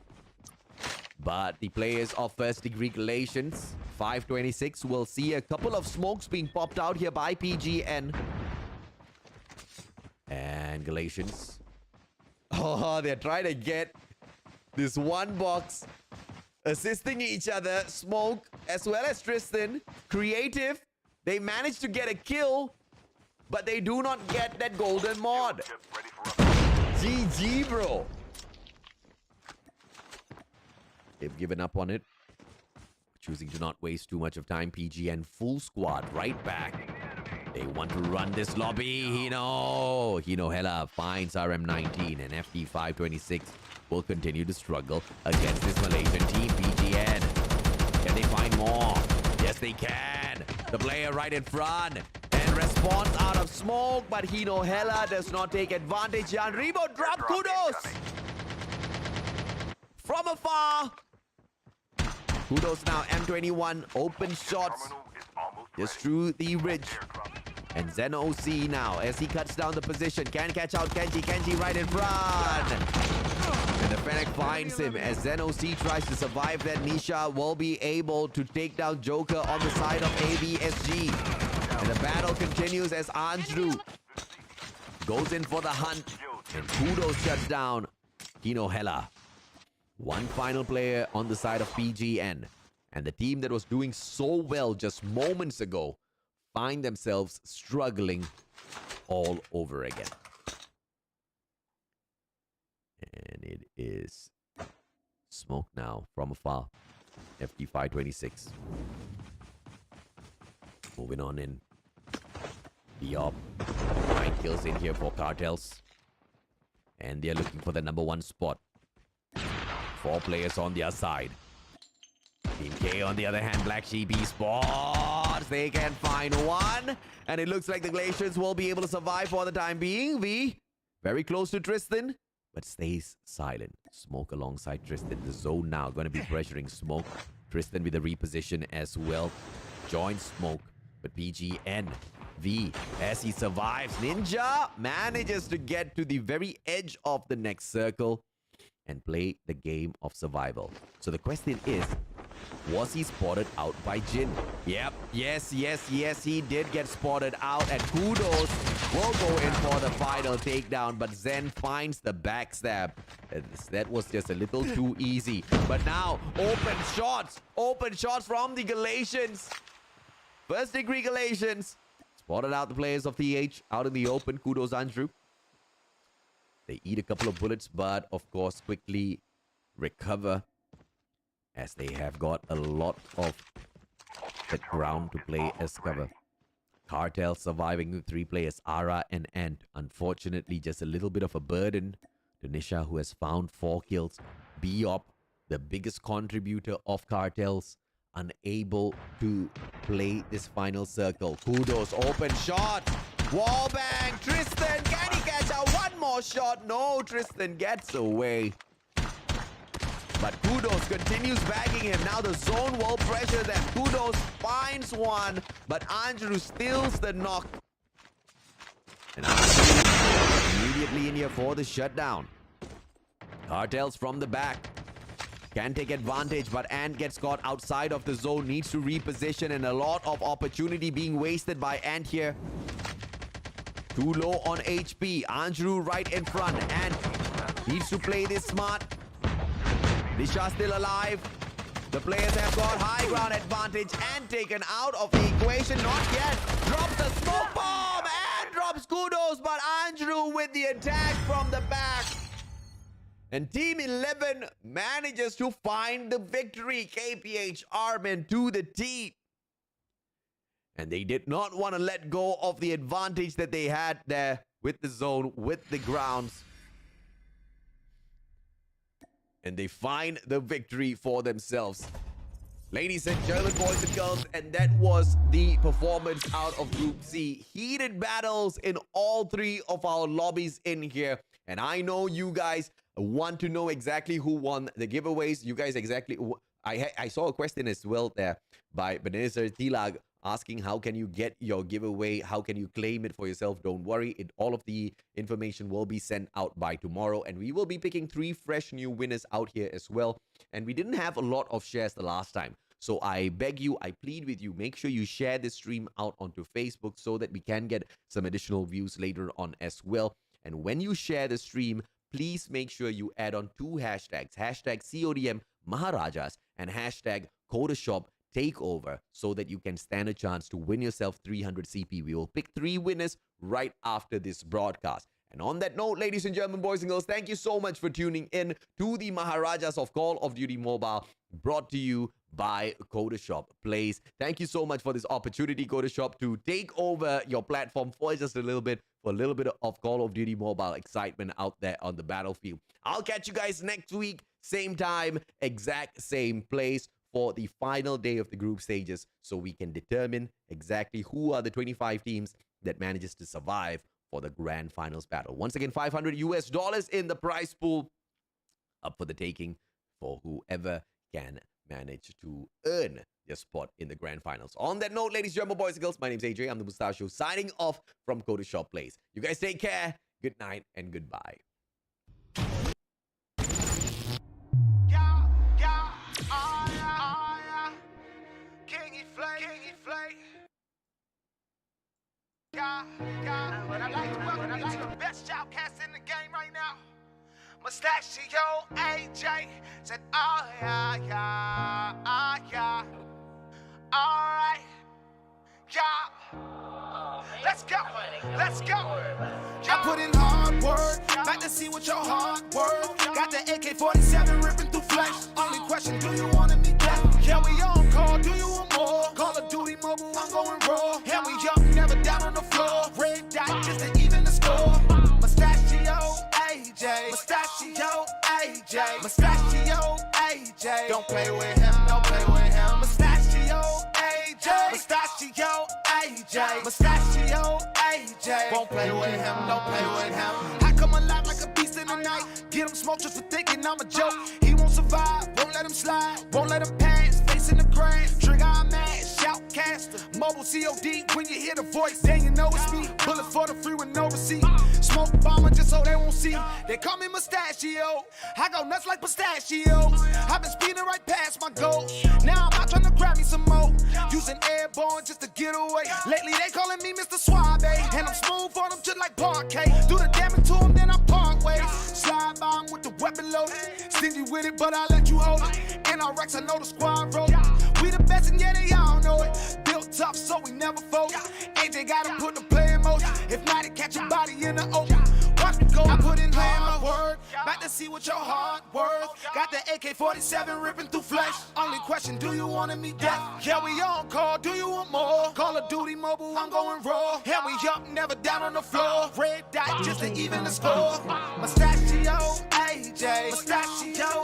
But the players of first degree Galatians, 526, will see a couple of smokes being popped out here by PGN. And Galatians. Oh, they're trying to get this one box, assisting each other. Smoke as well as Tristan. Creative. They managed to get a kill, but they do not get that golden mod. GG, bro. They've given up on it, choosing to not waste too much of time. PGN full squad right back. They want to run this lobby. Hino Hela finds RM19 and FD526 will continue to struggle against this Malaysian team. PGN. Can they find more? Yes, they can. The player right in front. And response out of smoke, but Hino Hela does not take advantage. Jan Rebo drop Kudos. From afar. Kudos now M21 open shots just through the ridge. And Zen OC now as he cuts down the position. Can catch out Kenji. Kenji right in front. And the Fennec finds him as Zen OC tries to survive that. Nisha will be able to take down Joker on the side of ABSG. And the battle continues as Andrew goes in for the hunt. And Kudos shuts down Hino Hela. One final player on the side of PGN. And the team that was doing so well just moments ago find themselves struggling all over again. And it is smoke now from afar. FD526. Moving on in. Diop. 9 kills in here for Cartels. And they're looking for the #1 spot. 4 players on their side. Team K on the other hand, Black Sheep Esports. They can find one. And it looks like the Glaciers will be able to survive for the time being. V, very close to Tristan, but stays silent. Smoke alongside Tristan. The zone now going to be pressuring Smoke. Tristan with a reposition as well. Joins Smoke, but PGN. V, as he survives. Ninja manages to get to the very edge of the next circle and play the game of survival. So the question is, was he spotted out by Jin? Yep. Yes, he did get spotted out. And Kudos will go in for the final takedown. But Zen finds the backstab. That was just a little too easy. But now, open shots. Open shots from the Galatians. First degree Galatians. Spotted out the players of TH out in the open. Kudos, Andrew. They eat a couple of bullets, but of course quickly recover as they have got a lot of the ground to play as cover. Cartel surviving with 3 players, Ara and Ant. Unfortunately, just a little bit of a burden to Nisha, who has found 4 kills. Biop, the biggest contributor of Cartels, unable to play this final circle. Kudos, open shot. Wallbang, Tristan, can he catch out one more shot? No, Tristan gets away. But Kudos continues bagging him. Now the zone will pressure them. Kudos finds one, but Andrew steals the knock. And Andrew immediately in here for the shutdown. Cartels from the back. Can take advantage, but Ant gets caught outside of the zone. Needs to reposition, and a lot of opportunity being wasted by Ant here. Too low on HP. Andrew right in front. Ant needs to play this smart. Nisha still alive. The players have got high ground advantage and taken out of the equation. Not yet. Drops the smoke bomb and drops Kudos, but Andrew with the attack from the back. And Team 11 manages to find the victory. KPH Armin to the T. And they did not want to let go of the advantage that they had there with the zone, with the grounds. And they find the victory for themselves. Ladies and gentlemen, boys and girls, and that was the performance out of Group C. Heated battles in all 3 of our lobbies in here. And I know you guys want to know exactly who won the giveaways. You guys exactly... I saw a question as well there by Benezer Tilag asking how can you get your giveaway, how can you claim it for yourself. Don't worry, all of the information will be sent out by tomorrow, and we will be picking 3 fresh new winners out here as well. And we didn't have a lot of shares the last time, so I beg you, I plead with you, make sure you share this stream out onto Facebook so that we can get some additional views later on as well. And when you share the stream, please make sure you add on 2 hashtags, hashtag CODM Maharajas and hashtag Codashop Takeover, so that you can stand a chance to win yourself 300 CP. We will pick 3 winners right after this broadcast. And on that note, ladies and gentlemen, boys and girls, thank you so much for tuning in to the Maharajas of Call of Duty Mobile, brought to you by Codashop Plays. Thank you so much for this opportunity, Codashop, to take over your platform for just a little bit, of Call of Duty Mobile excitement out there on the battlefield. I'll catch you guys next week, same time, exact same place, for the final day of the group stages, so we can determine exactly who are the 25 teams that manages to survive for the grand finals battle. Once again, $500 in the prize pool up for the taking for whoever can manage to earn their spot in the grand finals. On that note, ladies and gentlemen, boys and girls, my name's AJ. I'm the Mustachio, signing off from Codashop Plays. You guys take care, good night, and goodbye. But I like to welcome you to the best outcast in the game right now. Mustachio AJ said, oh yeah, yeah, oh yeah. Alright, yeah. Let's go, let's go. I put in hard work, about to see what your hard work. Got the AK-47 ripping through flesh. Only question, do you want me dead? Yeah, we on call, do you want more? Call of Duty Mobile, I'm going raw. And we up, never down on the floor. Red dot just to even the score. Mustachio AJ, Mustachio AJ, Mustachio AJ. Don't play with him, don't play with him. Mustachio AJ, Mustachio AJ, Mustachio AJ. Won't play with him, don't play with him. I come alive like a beast in the night. Get him smoked just for thinking I'm a joke. He won't survive, won't let him slide, won't let him pass. Face in the grass, trigger I'm mad, shoutcaster. Mobile COD, when you hear the voice, then you know it's me. Bullet for the free with no receipt. Smoke bomber just so they won't see. They call me Mustachio. I go nuts like pistachios. I've been speeding right past my goals. Now I'm out trying to grab me some more. Using airborne just to get away. Lately they calling me Mr. Suave. And I'm smooth on them just like parquet. Do the damage to them, then I part ways. Slide by 'em with the weapon loaded. Stingy with it, but I let you hold it. And I Rex, I know the squad roll. We the best and yeah, they all know it. Built tough, so we never fold. AJ gotta put the play in motion. If not, it catch your body in the open. Watch me go, I put in hard work. About to see what your hard worth. Got the AK-47 ripping through flesh. Only question, do you want me dead? Yeah, we on call, do you want more? Call of Duty Mobile, I'm going raw. And we up, never down on the floor. Red dot just to even the score. Mustachio AJ, Mustachio